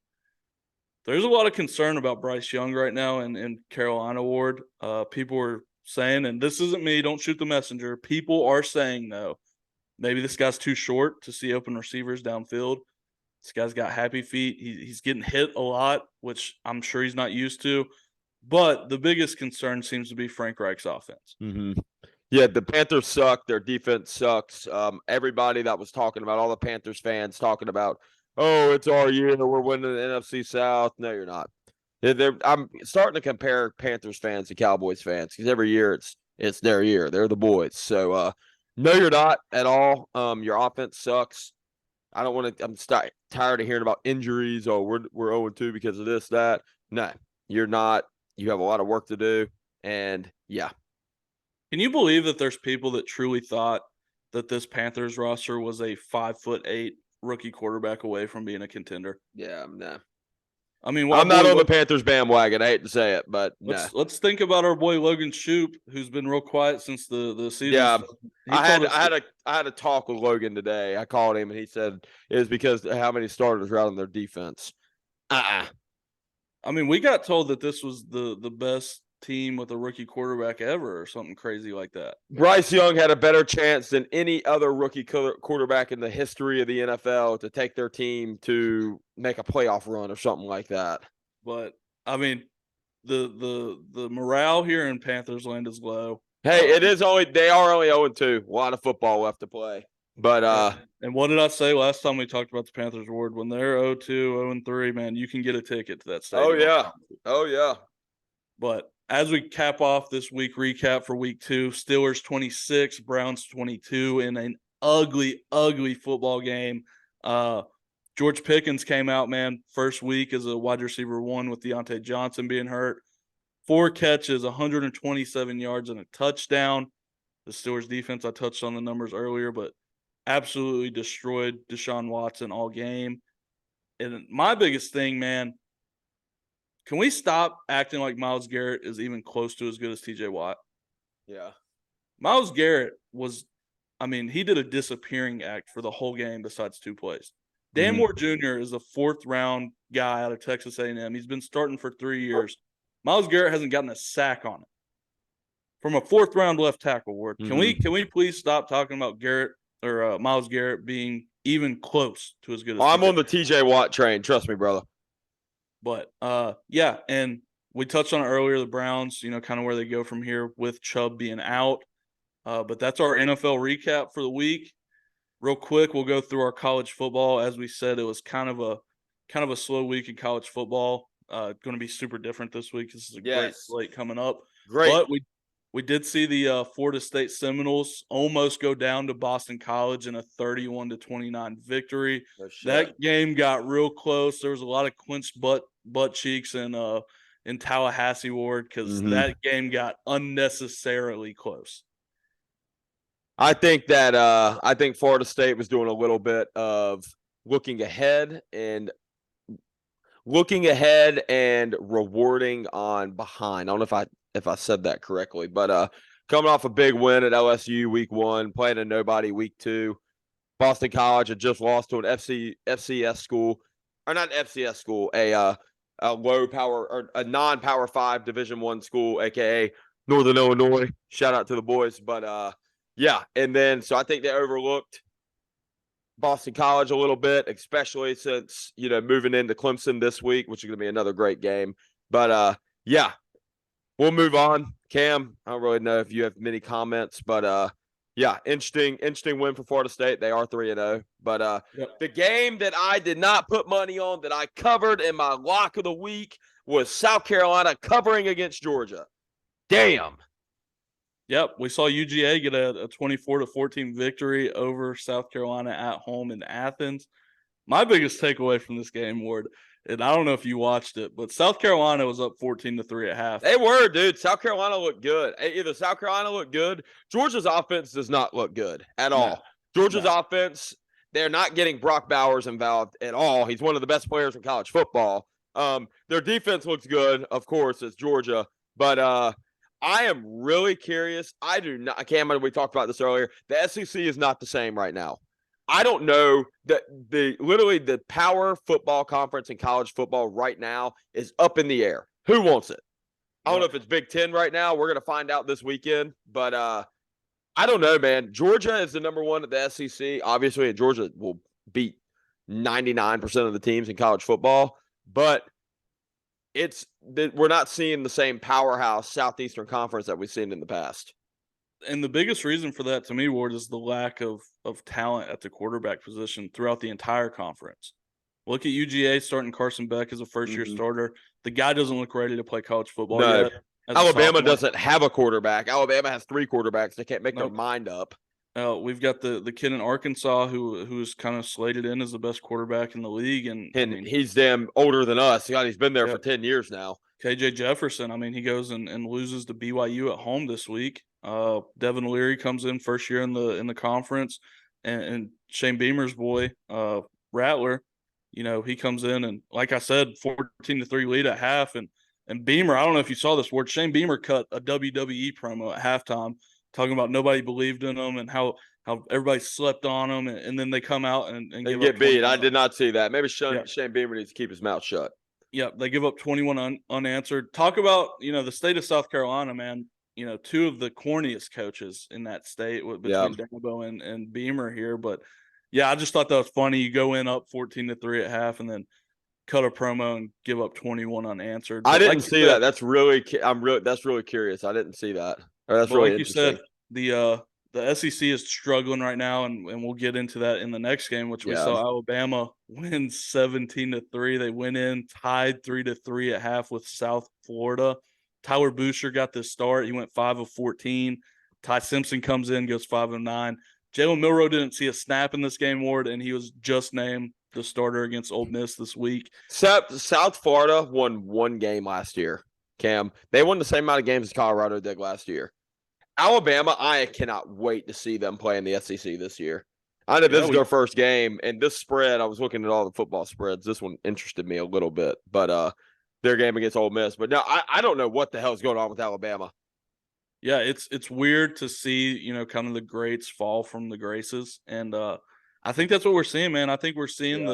there's a lot of concern about Bryce Young right now in Carolina, Ward. People are saying, and this isn't me, don't shoot the messenger. People are saying, though, maybe this guy's too short to see open receivers downfield. This guy's got happy feet. He's getting hit a lot, which I'm sure he's not used to. But the biggest concern seems to be Frank Reich's offense.
Mm-hmm. Yeah, the Panthers suck. Their defense sucks. Everybody that was talking about, all the Panthers fans talking about, oh, it's our year. We're winning the NFC South. No, you're not. I'm starting to compare Panthers fans to Cowboys fans because every year it's their year. They're the boys. So no, you're not at all. Your offense sucks. I don't want to. I'm tired of hearing about injuries. Oh, we're 0-2 because of this, that. No, you're not. You have a lot of work to do, and yeah.
Can you believe that there's people that truly thought that this Panthers roster was a 5'8" rookie quarterback away from being a contender?
Yeah, no.
I mean,
I'm not on the Panthers bandwagon. I hate to say it, but no.
Let's think about our boy Logan Shoop, who's been real quiet since the season.
Yeah,
I
had a talk with Logan today. I called him and he said it was because how many starters were out on their defense.
I mean, we got told that this was the best team with a rookie quarterback ever, or something crazy like that.
Bryce Young had a better chance than any other rookie quarterback in the history of the NFL to take their team to make a playoff run or something like that.
But I mean, the morale here in Panthers land is low.
Hey, they are only 0-2. A lot of football left to play. But
and what did I say last time we talked about the Panthers award? When they're 0-2, 0-3, man, you can get a ticket to that stadium.
Oh yeah. Oh yeah.
But as we cap off this week recap for week 2, Steelers 26, Browns 22 in an ugly, ugly football game. George Pickens came out, man, first week as a wide receiver 1 with Deontay Johnson being hurt. 4 catches, 127 yards, and a touchdown. The Steelers defense, I touched on the numbers earlier, but absolutely destroyed Deshaun Watson all game. And my biggest thing, man, can we stop acting like Myles Garrett is even close to as good as TJ Watt?
Yeah.
Myles Garrett he did a disappearing act for the whole game besides 2 plays. Dan Moore Jr. is a 4th-round guy out of Texas A&M. He's been starting for 3 years. Myles Garrett hasn't gotten a sack on it. From a 4th-round left tackle, Ward. Can we please stop talking about Garrett or Myles Garrett being even close to as good as
I'm on the TJ Watt train. Trust me, brother.
But, yeah, and we touched on it earlier, the Browns, kind of where they go from here with Chubb being out. But that's our NFL recap for the week. Real quick, we'll go through our college football. As we said, it was kind of a slow week in college football. Going to be super different this week. This is a great slate coming up.
Great.
But we did see the Florida State Seminoles almost go down to Boston College in a 31-29 victory. That game got real close. There was a lot of clenched butt cheeks in Tallahassee, Ward, because that game got unnecessarily close.
I think Florida State was doing a little bit of looking ahead and rewarding on behind. I don't know if I said that correctly, but coming off a big win at LSU week 1, playing a nobody week 2. Boston College had just lost to an FCS school, or not an FCS school, a low power or a non-power 5 Division I school, aka Northern Illinois. Shout out to the boys, but yeah, and then so I think they overlooked Boston College a little bit, especially since moving into Clemson this week, which is going to be another great game. But yeah, we'll move on. Cam, I don't really know if you have many comments, but yeah, interesting win for Florida State. They are 3-0. But the game that I did not put money on, that I covered in my lock of the week, was South Carolina covering against Georgia. Damn.
Yep, we saw UGA get a 24-14 victory over South Carolina at home in Athens. My biggest takeaway from this game, Ward, and I don't know if you watched it, but South Carolina was up 14-3 at half.
They were, dude. South Carolina looked good. Either South Carolina looked good. Georgia's offense does not look good at all. Georgia's offense, they're not getting Brock Bowers involved at all. He's one of the best players in college football. Their defense looks good, of course, as Georgia, but I am really curious. I can't remember, we talked about this earlier. The SEC is not the same right now. I don't know that literally the power football conference in college football right now is up in the air. Who wants it? I don't know if it's Big Ten right now. We're going to find out this weekend, but I don't know, man. Georgia is the number 1 at the SEC. Obviously, Georgia will beat 99% of the teams in college football, but we're not seeing the same powerhouse Southeastern Conference that we've seen in the past.
And the biggest reason for that to me, Ward, is the lack of talent at the quarterback position throughout the entire conference. Look at UGA starting Carson Beck as a first-year starter. The guy doesn't look ready to play college football
No.
yet.
Alabama doesn't have a quarterback. Alabama has 3 quarterbacks. They can't make their
Nope.
mind up.
We've got the kid in Arkansas who's kind of slated in as the best quarterback in the league, and I mean,
he's damn older than us. God, he's been there
Yeah.
for 10 years now.
KJ Jefferson, I mean, he goes and loses to BYU at home this week. Devin Leary comes in first year in the conference, and Shane Beamer's boy, Rattler, you know, he comes in and, like I said, 14-3 lead at half, and Beamer, I don't know if you saw this, Ward, Shane Beamer cut a WWE promo at halftime talking about nobody believed in him and how everybody slept on him, and then they come out and
get beat. I did not see that. Maybe Shane Beamer needs to keep his mouth shut.
Yeah, they give up 21 unanswered. Talk about, you know, the state of South Carolina, man. You know, 2 of the corniest coaches in that state between Dabo and Beamer here. But, yeah, I just thought that was funny. You go in up 14-3 at half and then cut a promo and give up 21 unanswered.
I didn't see that. That's really curious. I didn't see that. That's really interesting.
Like you said, the SEC is struggling right now, and we'll get into that in the next game, which we saw Alabama win 17-3. They went in tied 3-3 at half with South Florida. Tyler Boucher got this start. He went 5 of 14. Ty Simpson comes in, goes 5 of 9. Jalen Milroe didn't see a snap in this game, Ward, and he was just named the starter against Ole Miss this week.
South Florida won 1 game last year, Cam. They won the same amount of games as Colorado did last year. Alabama, I cannot wait to see them play in the SEC this year. I know this is their first game, and this spread, I was looking at all the football spreads. This one interested me a little bit, but their game against Ole Miss. But no, I don't know what the hell is going on with Alabama.
Yeah, it's weird to see, you know, kind of the greats fall from the graces, and I think that's what we're seeing, man. I think we're seeing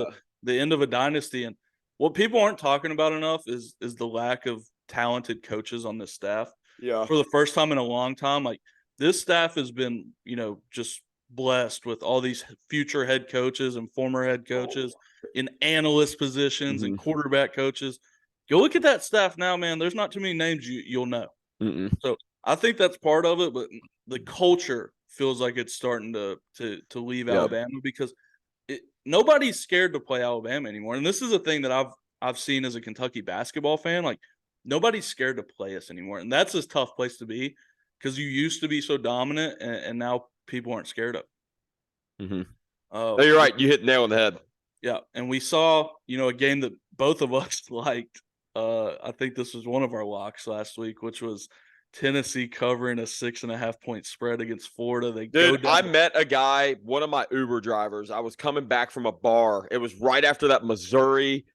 the end of a dynasty, and what people aren't talking about enough is the lack of talented coaches on this staff.
Yeah.
For the first time in a long time, like, this staff has been, you know, just blessed with all these future head coaches and former head coaches in analyst positions and quarterback coaches. Go look at that staff now, man. There's not too many names you'll know. So I think that's part of it, but the culture feels like it's starting to leave Alabama, because nobody's scared to play Alabama anymore. And this is a thing that I've seen as a Kentucky basketball fan. Like, nobody's scared to play us anymore. And that's a tough place to be, because you used to be so dominant, and now people aren't scared of.
No, you're right. You hit the nail on the head.
Yeah. And we saw, you know, a game that both of us liked. I think this was one of our locks last week, which was Tennessee covering a 6.5 point spread against Florida.
I met a guy, one of my Uber drivers. I was coming back from a bar. It was right after that Missouri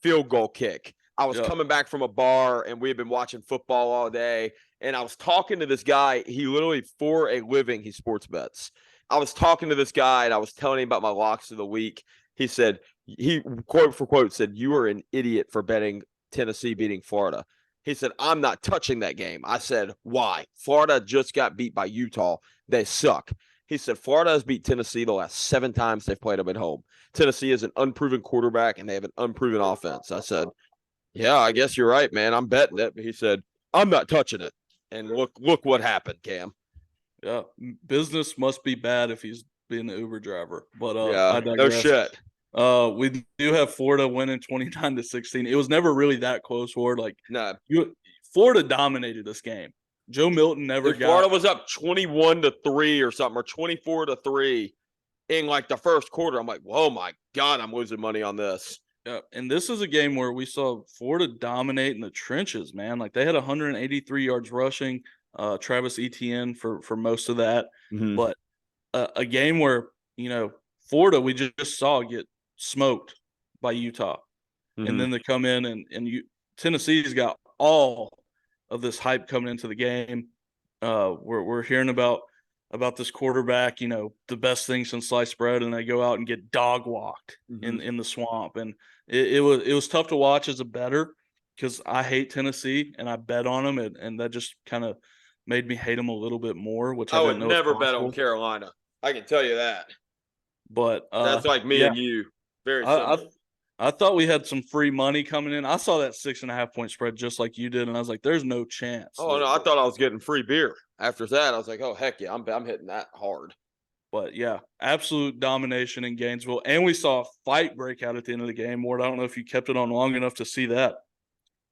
field goal kick. I was coming back from a bar, and we had been watching football all day. And I was talking to this guy. He literally, for a living, he sports bets. I was talking to this guy, and I was telling him about my locks of the week. He said, he quote for quote said, "You are an idiot for betting Tennessee beating Florida." He said, "I'm not touching that game." I said, "Why?" Florida just got beat by Utah. They suck. He said, "Florida has beat Tennessee the last 7 times they've played them at home. Tennessee is an unproven quarterback, and they have an unproven offense." I said, "Yeah, I guess you're right, man. I'm betting it." But he said, "I'm not touching it." And look what happened, Cam.
Yeah, business must be bad if he's being an Uber driver. But
I digress. No
shit. We do have Florida winning 29-16. It was never really that close, Ward. Like, Florida dominated this game. Joe Milton
Florida was up 21-3 or something, or 24-3 in like the first quarter. I'm like, "Whoa, my God, I'm losing money on this."
Yeah, and this is a game where we saw Florida dominate in the trenches, man. Like, they had 183 yards rushing. Travis Etienne for most of that, but a game where, you know, Florida, we just saw get smoked by Utah, and then they come in and Tennessee's got all of this hype coming into the game. We're hearing about this quarterback, you know, the best thing since sliced bread, and they go out and get dog walked in the swamp, and it was tough to watch as a bettor, because I hate Tennessee and I bet on them, and that just kind of made me hate them a little bit more, which I
would never bet on Carolina. I can tell you that.
But
that's like me and you. Very similar.
I thought we had some free money coming in. I saw that 6.5 point spread just like you did, and I was like, "There's no chance."
Oh no, I thought I was getting free beer. After that, I was like, "Oh heck yeah, I'm hitting that hard."
But yeah, absolute domination in Gainesville, and we saw a fight break out at the end of the game. Ward, I don't know if you kept it on long enough to see that.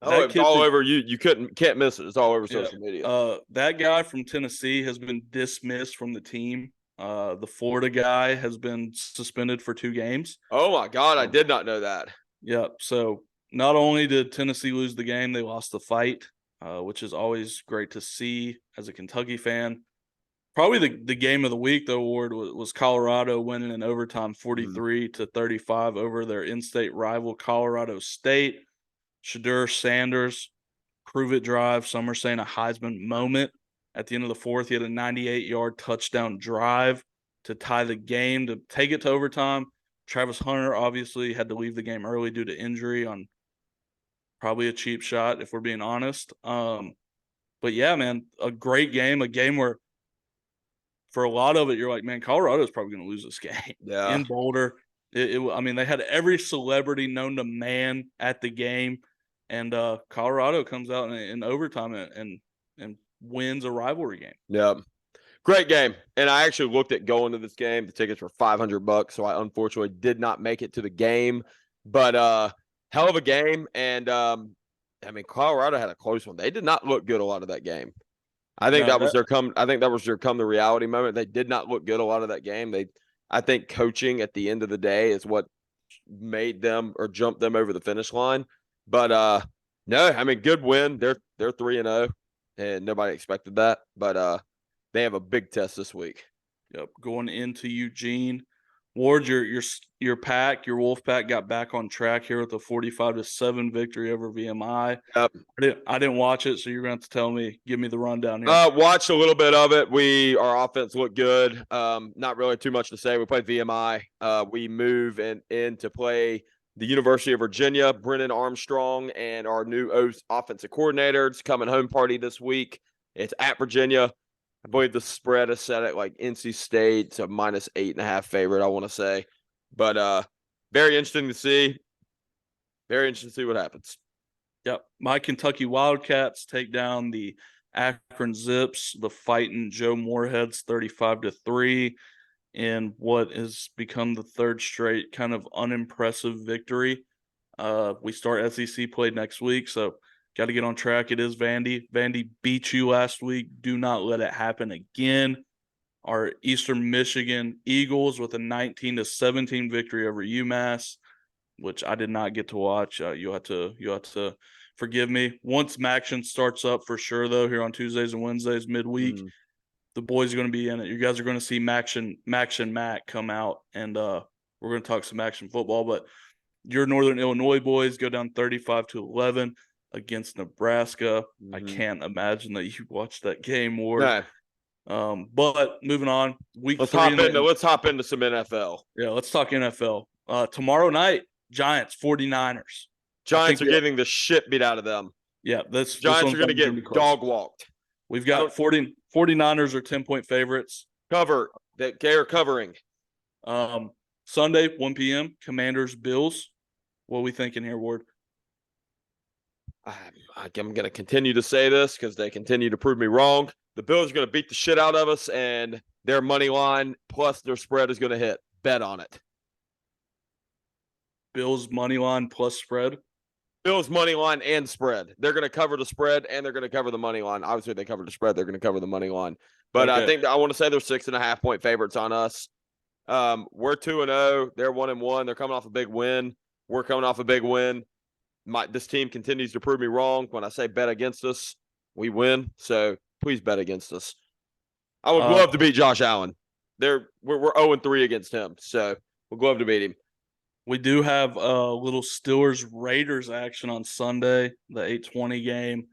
Oh,
That
it's
kid,
all over you. You can't miss it. It's all over
yeah,
social media.
that guy from Tennessee has been dismissed from the team. The Florida guy has been suspended for 2 games.
Oh my God, I
Um,
did not know that.
yeah, so not only did Tennessee lose the game, they lost the fight, which is always great to see as a Kentucky fan. Probably the game of the week, though, Ward, was Colorado winning in overtime
Mhm.
43-35 over their in-state rival, Colorado State. Shadur Sanders, prove it drive. Some are saying a Heisman moment. At the end of the fourth, he had a 98-yard touchdown drive to tie the game, to take it to overtime. Travis Hunter obviously had to leave the game early due to injury on probably a cheap shot, if we're being honest. But yeah, man, a great game, a game where for a lot of it, you're like, man, Colorado's probably going to lose this game
Yeah.
in Boulder. I mean, they had every celebrity known to man at the game, and Colorado comes out in overtime and wins a rivalry game.
Yeah. Great game. And I actually looked at going to this game. The tickets were $500, so I unfortunately did not make it to the game. But hell of a game. And I mean, Colorado had a close one. They did not look good a lot of that game. I think
No,
that was their come. I think that was their come to reality moment. They did not look good a lot of that game. I think coaching at the end of the day is what made them or jumped them over the finish line. But no, I mean, good win. They're 3-0, and nobody expected that. But they have a big test this week.
Yep, going into Eugene. Ward, your pack, your Wolf pack got back on track here with a 45-7 victory over VMI.
Yep.
I didn't watch it, so you're going to have to tell me, give me the rundown here.
Watched a little bit of it. Our offense looked good. Not really too much to say. We played VMI. We move in to play the University of Virginia. Brennan Armstrong and our new offensive coordinator. It's coming home party this week. It's at Virginia. I believe the spread is set at like NC State. It's a -8.5 favorite, I want to say. But very interesting to see. Very interesting to see what happens.
Yep. My Kentucky Wildcats take down the Akron Zips, the fighting Joe Moorheads 35-3 in what has become the third straight kind of unimpressive victory. We start SEC play next week, so got to get on track. It is Vandy. Vandy beat you last week. Do not let it happen again. Our Eastern Michigan Eagles with a 19-17 victory over UMass, which I did not get to watch. You'll have to forgive me. Once Maction starts up for sure, though, here on Tuesdays and Wednesdays midweek, the boys are going to be in it. You guys are going to see Maction Mac come out, and we're going to talk some action football. But your Northern Illinois boys go down 35-11 against Nebraska. I can't imagine that you watched that game, Ward.
No.
But moving on,
Let's hop into some NFL.
Yeah, let's talk NFL. Tomorrow night, Giants, 49ers.
Giants are getting the shit beat out of them.
Yeah,
Giants are going to get dog walked.
We've got 49ers are 10-point favorites.
They are covering.
Sunday, 1 p.m., Commanders, Bills. What are we thinking here, Ward?
I'm going to continue to say this because they continue to prove me wrong. The Bills are going to beat the shit out of us, and their money line plus their spread is going to hit. Bet on it.
Bills money line plus spread.
Bills money line and spread. They're going to cover the spread and they're going to cover the money line. Obviously, they cover the spread. They're going to cover the money line. But okay. I think I want to say they're 6.5 point favorites on us. We're 2-0. They're 1-1. They're coming off a big win. We're coming off a big win. This team continues to prove me wrong. When I say bet against us, we win. So please bet against us. I would love to beat Josh Allen. We're 0-3 against him. So we'd love to beat him.
We do have a little Steelers-Raiders action on Sunday, the 8:20 game.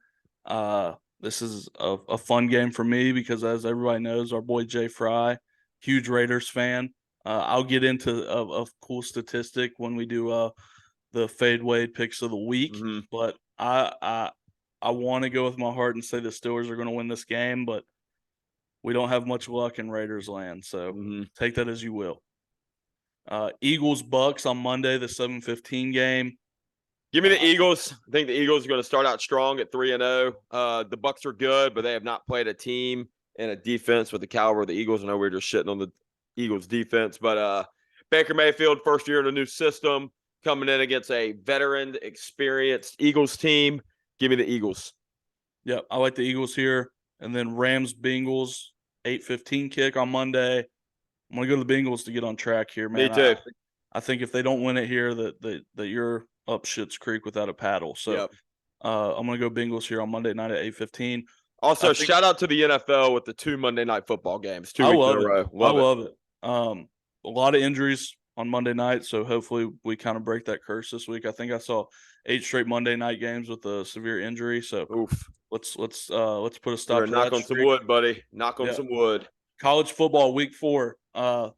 This is a fun game for me because, as everybody knows, our boy Jay Fry, huge Raiders fan. I'll get into a cool statistic when we do the Fade Wade picks of the week. But I want to go with my heart and say the Steelers are going to win this game, but we don't have much luck in Raiders land. So take that as you will. Eagles Bucks on Monday, the 7:15 game.
Give me the Eagles. I think the Eagles are going to start out strong at 3-0. The Bucks are good, but they have not played a team and a defense with the caliber of the Eagles. I know we're just shitting on the Eagles defense, but Baker Mayfield, first year in a new system, coming in against a veteran, experienced Eagles team. Give me the Eagles.
Yep, I like the Eagles here. And then Rams Bengals 8:15 kick on Monday. I'm gonna go to the Bengals to get on track here, man.
Me too.
I think if they don't win it here, that you're up shit's creek without a paddle. So
Yep.
I'm gonna go Bengals here on Monday night at 8:15.
Also, shout out to the NFL with the 2 Monday Night Football games, 2
I
weeks
love
in a row.
it. I love it. A lot of injuries on Monday night, so hopefully we kind of break that curse this week. I think I saw 8 straight Monday night games with a severe injury. So
Oof.
let's put a stop to
Knock
that
on
streak.
some wood, buddy. Knock on
Yeah.
some wood.
College football week 4.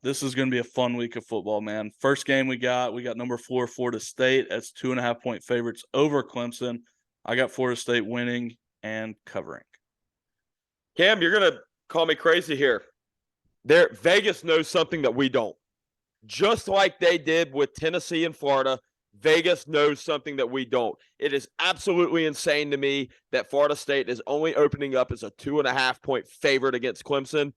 This is going to be a fun week of football, man. First game we got number 4 Florida State as 2.5-point favorites over Clemson. I got Florida State winning and covering.
Cam, you're going to call me crazy here. Vegas knows something that we don't. Just like they did with Tennessee and Florida, Vegas knows something that we don't. It is absolutely insane to me that Florida State is only opening up as a 2.5-point favorite against Clemson.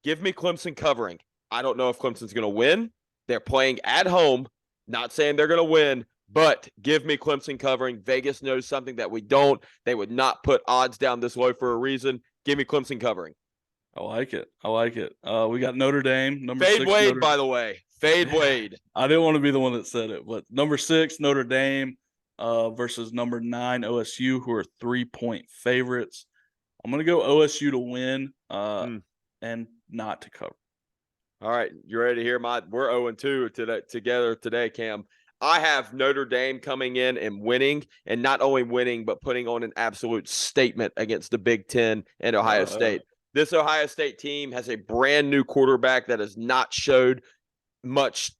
Give me Clemson covering. I don't know if Clemson's going to win. They're playing at home. Not saying they're going to win, but give me Clemson covering. Vegas knows something that we don't. They would not put odds down this low for a reason. Give me Clemson covering.
I like it. We got Notre Dame, number
Fade
6.
Wade, by the way. Fade Wade.
I didn't want to be the one that said it, but number 6 Notre Dame versus number 9 OSU, who are 3-point favorites. I'm going to go OSU to win and not to cover.
All right, you ready to hear we're 0-2 together today, Cam. I have Notre Dame coming in and winning, and not only winning, but putting on an absolute statement against the Big Ten and Ohio State. This Ohio State team has a brand new quarterback that has not showed much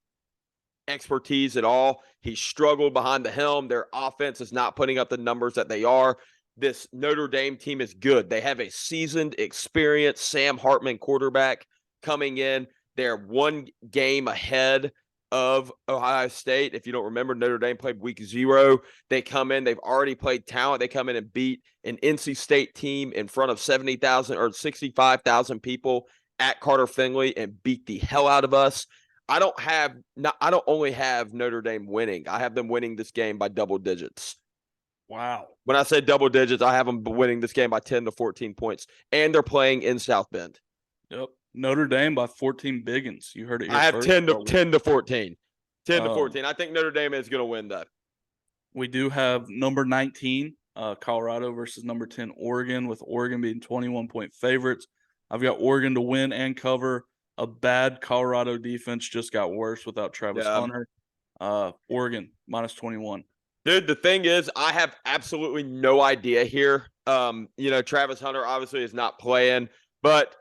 expertise at all. He struggled behind the helm. Their offense is not putting up the numbers that they are. This Notre Dame team is good. They have a seasoned, experienced Sam Hartman quarterback coming in. They're 1 game ahead of Ohio State. If you don't remember, Notre Dame played week 0. They come in, they've already played talent. They come in and beat an NC State team in front of 70,000 or 65,000 people at Carter Finley and beat the hell out of us. I don't only have Notre Dame winning. I have them winning this game by double digits.
Wow.
When I say double digits, I have them winning this game by 10 to 14 points, and they're playing in South Bend.
Yep. Notre Dame by 14 biggins. You heard it here
I have
first.
10 to 14. 10 to 14. I think Notre Dame is going to win that.
We do have number 19, Colorado versus number 10, Oregon, with Oregon being 21-point favorites. I've got Oregon to win and cover. A bad Colorado defense just got worse without Travis Hunter. Oregon minus 21.
Dude, the thing is, I have absolutely no idea here. Travis Hunter obviously is not playing, but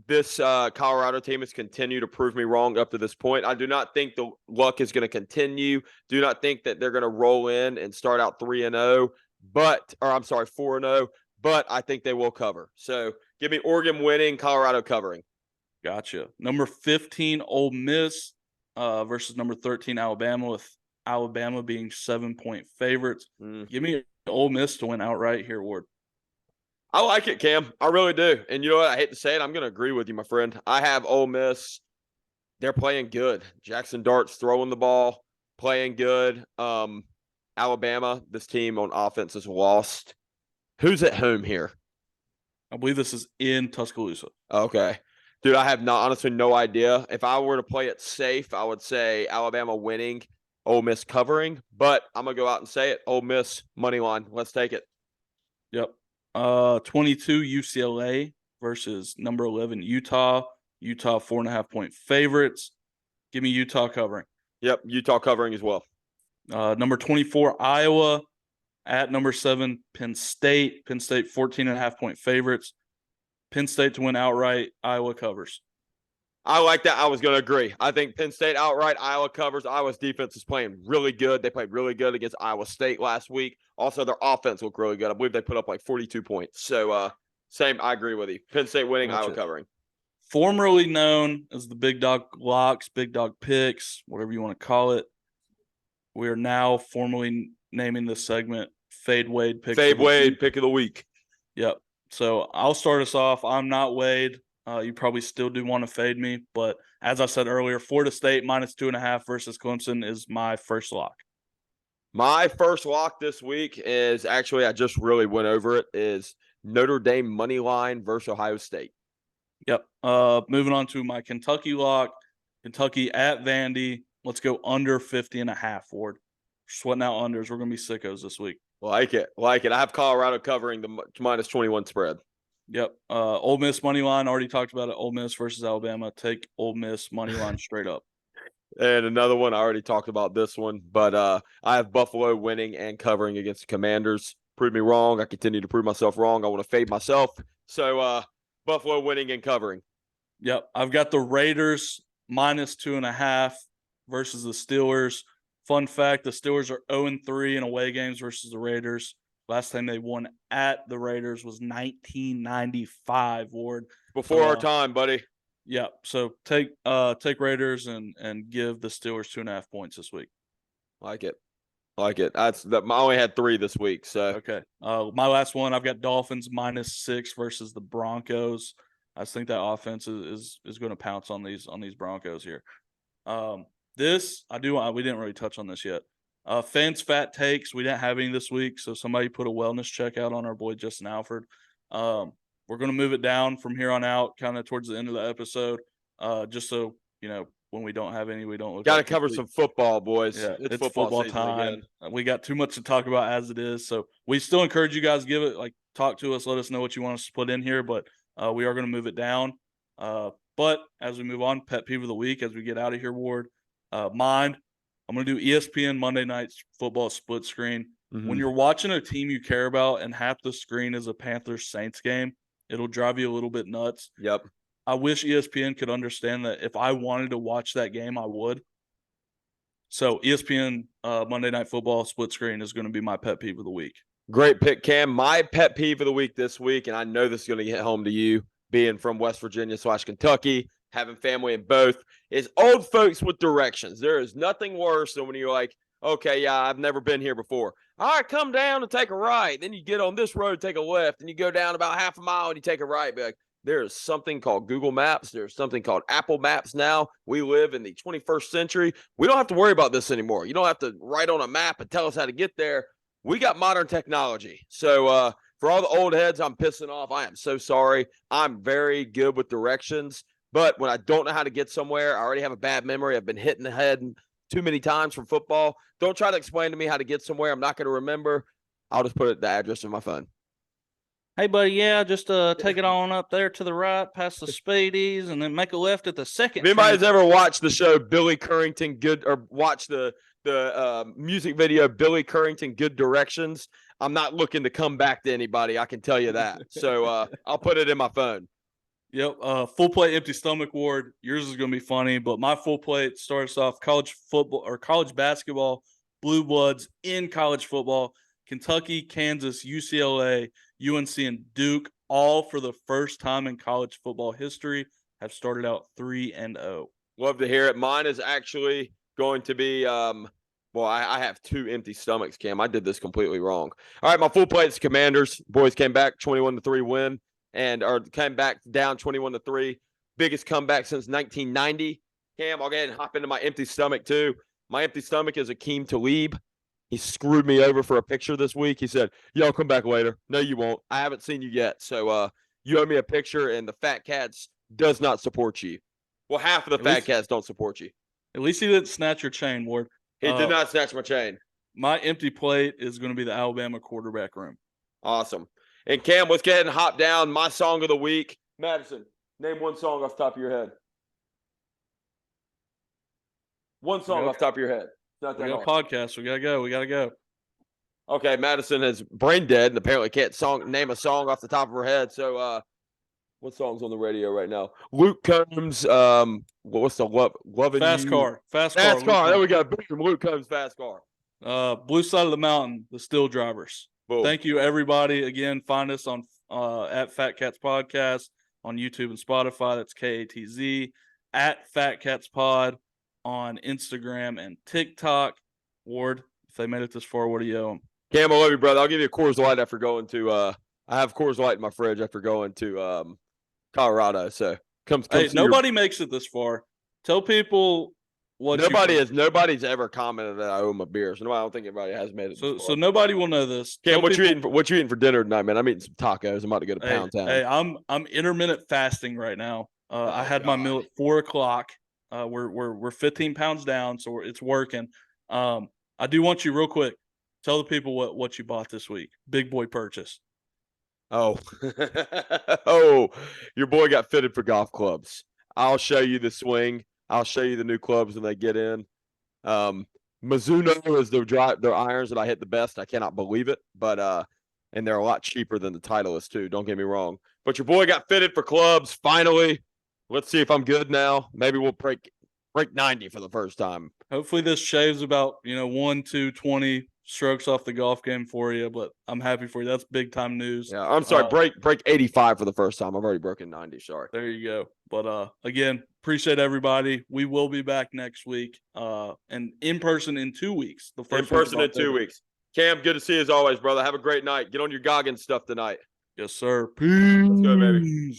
this Colorado team has continued to prove me wrong up to this point. I do not think the luck is going to continue. Do not think that they're going to roll in and start out 4-0, but I think they will cover. So give me Oregon winning, Colorado covering.
Gotcha. Number 15, Ole Miss versus number 13, Alabama, with Alabama being 7-point favorites. Give me Ole Miss to win outright here, Ward.
I like it, Cam. I really do. And you know what? I hate to say it. I'm going to agree with you, my friend. I have Ole Miss. They're playing good. Jackson Dart's throwing the ball, playing good. Alabama, this team on offense is lost. Who's at home here?
I believe this is in Tuscaloosa.
Okay. Dude, I have honestly no idea. If I were to play it safe, I would say Alabama winning, Ole Miss covering. But I'm going to go out and say it. Ole Miss, money line. Let's take it.
Yep. 22 UCLA versus number 11 Utah. Utah 4.5-point favorites. Give me Utah covering.
Yep, Utah covering as well.
Number 24 Iowa at number 7 Penn State. Penn State 14.5-point favorites. Penn State to win outright. Iowa covers.
I like that. I was going to agree. I think Penn State outright, Iowa covers. Iowa's defense is playing really good. They played really good against Iowa State last week. Also, their offense looked really good. I believe they put up like 42 points. So, I agree with you. Penn State winning, Iowa covering.
formerly known as the Big Dog Locks, Big Dog Picks, whatever you want to call it. We are now formally naming this segment Fade Wade Pick.
Fade Wade Pick of the Week.
Yep. So I'll start us off. I'm not Wade. You probably still do want to fade me, but as I said earlier, Florida State -2.5 versus Clemson is my first lock.
My first lock this week is actually, I just really went over it, is Notre Dame money line versus Ohio State.
Yep. Moving on to my Kentucky lock, Kentucky at Vandy. Let's go under 50.5, Ward. Sweating out unders. We're going to be sickos this week.
Like it. I have Colorado covering the -21 spread.
Yep. Ole Miss money line. Already talked about it. Ole Miss versus Alabama. Take Ole Miss money line straight up.
And another one, I already talked about this one, but I have Buffalo winning and covering against the Commanders. Prove me wrong. I continue to prove myself wrong. I want to fade myself. So Buffalo winning and covering.
Yep. I've got the Raiders -2.5 versus the Steelers. Fun fact, the Steelers are 0-3 in away games versus the Raiders. Last time they won at the Raiders was 1995, Ward.
Before our time, buddy.
Yeah, so take Raiders and give the Steelers 2.5 points this week.
Like it. I only had 3 this week. So
okay. My last one, I've got Dolphins -6 versus the Broncos. I just think that offense is going to pounce on these Broncos here. We didn't really touch on this yet. Fans fat takes. We didn't have any this week, so somebody put a wellness check out on our boy Justin Alford. We're going to move it down from here on out, kind of towards the end of the episode, just so, when we don't have any, we don't look.
Got to cover some football, boys.
Yeah, it's football time. We got too much to talk about as it is, so we still encourage you guys, talk to us, let us know what you want us to put in here, but we are going to move it down. But as we move on, pet peeve of the week, as we get out of here, Ward, mine, I'm going to do ESPN Monday Night Football split screen. Mm-hmm. When you're watching a team you care about and half the screen is a Panthers-Saints game, it'll drive you a little bit nuts.
Yep.
I wish ESPN could understand that if I wanted to watch that game, I would. So ESPN Monday Night Football split screen is going to be my pet peeve of the week.
Great pick, Cam. My pet peeve of the week this week, and I know this is going to get home to you, being from West Virginia / Kentucky, having family in both, is old folks with directions. There is nothing worse than when you're like, okay, yeah, I've never been here before. All right, come down and take a right. Then you get on this road, take a left, and you go down about half a mile and you take a right. Be like, there is something called Google Maps. There's something called Apple Maps now. We live in the 21st century. We don't have to worry about this anymore. You don't have to write on a map and tell us how to get there. We got modern technology. So for all the old heads I'm pissing off, I am so sorry. I'm very good with directions. But when I don't know how to get somewhere, I already have a bad memory. I've been hit in the head too many times from football. Don't try to explain to me how to get somewhere. I'm not going to remember. I'll just put the address in my phone.
Hey, buddy, yeah, just take it on up there to the right, past the Speedies, and then make a left at the second.
If anybody's ever watched the show Billy Currington watch the music video Billy Currington Good Directions, I'm not looking to come back to anybody. I can tell you that. So I'll put it in my phone.
Yep. Full plate, empty stomach, Ward. Yours is going to be funny, but my full plate starts off college football or college basketball, blue bloods in college football, Kentucky, Kansas, UCLA, UNC, and Duke, all for the first time in college football history, have started out 3-0.
Love to hear it. Mine is actually going to be I have 2 empty stomachs, Cam. I did this completely wrong. All right, my full plate is Commanders. Boys came back 21-3 win came back down 21-3. Biggest comeback since 1990. Cam, I'll go ahead and hop into my empty stomach too. My empty stomach is Akeem Talib. He screwed me over for a picture this week. He said, "Yo, I'll come back later." No, you won't. I haven't seen you yet. So you owe me a picture, and the FatKatz does not support you. Well, half of the FatKatz don't support you.
At least he didn't snatch your chain, Ward.
He did not snatch my chain.
My empty plate is going to be the Alabama quarterback room.
Awesome. And Cam, let's go ahead and hop down. My song of the week. Madison, name one song off the top of your head. One song off the top of your head. Not that
we got a podcast. We got to go.
Okay, Madison is brain dead and apparently can't name a song off the top of her head. So what song's on the radio right now? Luke Combs, what's the Loving
Fast
You?
Car.
Fast Car. There we go. Boom, Luke Combs, Fast Car.
Blue Side of the Mountain, the Still Drivers.
Boom.
Thank you, everybody. Again, find us on at FatKatz Podcast. on YouTube and Spotify. That's KATZ. At FatKatz Pod on Instagram and TikTok. Ward, if they made it this far, what do you owe them?
Cam, I love you, brother. I'll give you a Coors Light after going to I have Coors Light in my fridge after going to Colorado. So come
Hey,
see
nobody makes it this far. Tell people what
nobody's ever commented that I owe them a beer. So I don't think anybody has made it.
So nobody will know this.
Cam, what you eating for dinner tonight, man? I'm eating some tacos. I'm about to go to Pound Town.
Hey, I'm intermittent fasting right now. I had my meal at 4:00. We're 15 pounds down, so it's working. I do want you real quick. Tell the people what you bought this week. Big boy purchase.
Oh, oh, your boy got fitted for golf clubs. I'll show you the swing. I'll show you the new clubs when they get in. Mizuno is their irons that I hit the best. I cannot believe it, but and they're a lot cheaper than the Titleist too. Don't get me wrong. But your boy got fitted for clubs finally. Let's see if I'm good now. Maybe we'll break 90 for the first time.
Hopefully this shaves about 1, 2, 20 strokes off the golf game for you, but I'm happy for you. That's big time news.
Yeah, I'm sorry. Break 85 for the first time. I've already broken 90. Sorry.
There you go. But again, appreciate everybody. We will be back next week. And in person in 2 weeks. The first
in person in 2 weeks. Cam, good to see you as always, brother. Have a great night. Get on your Goggins stuff tonight.
Yes, sir.
Peace. Let's go, baby.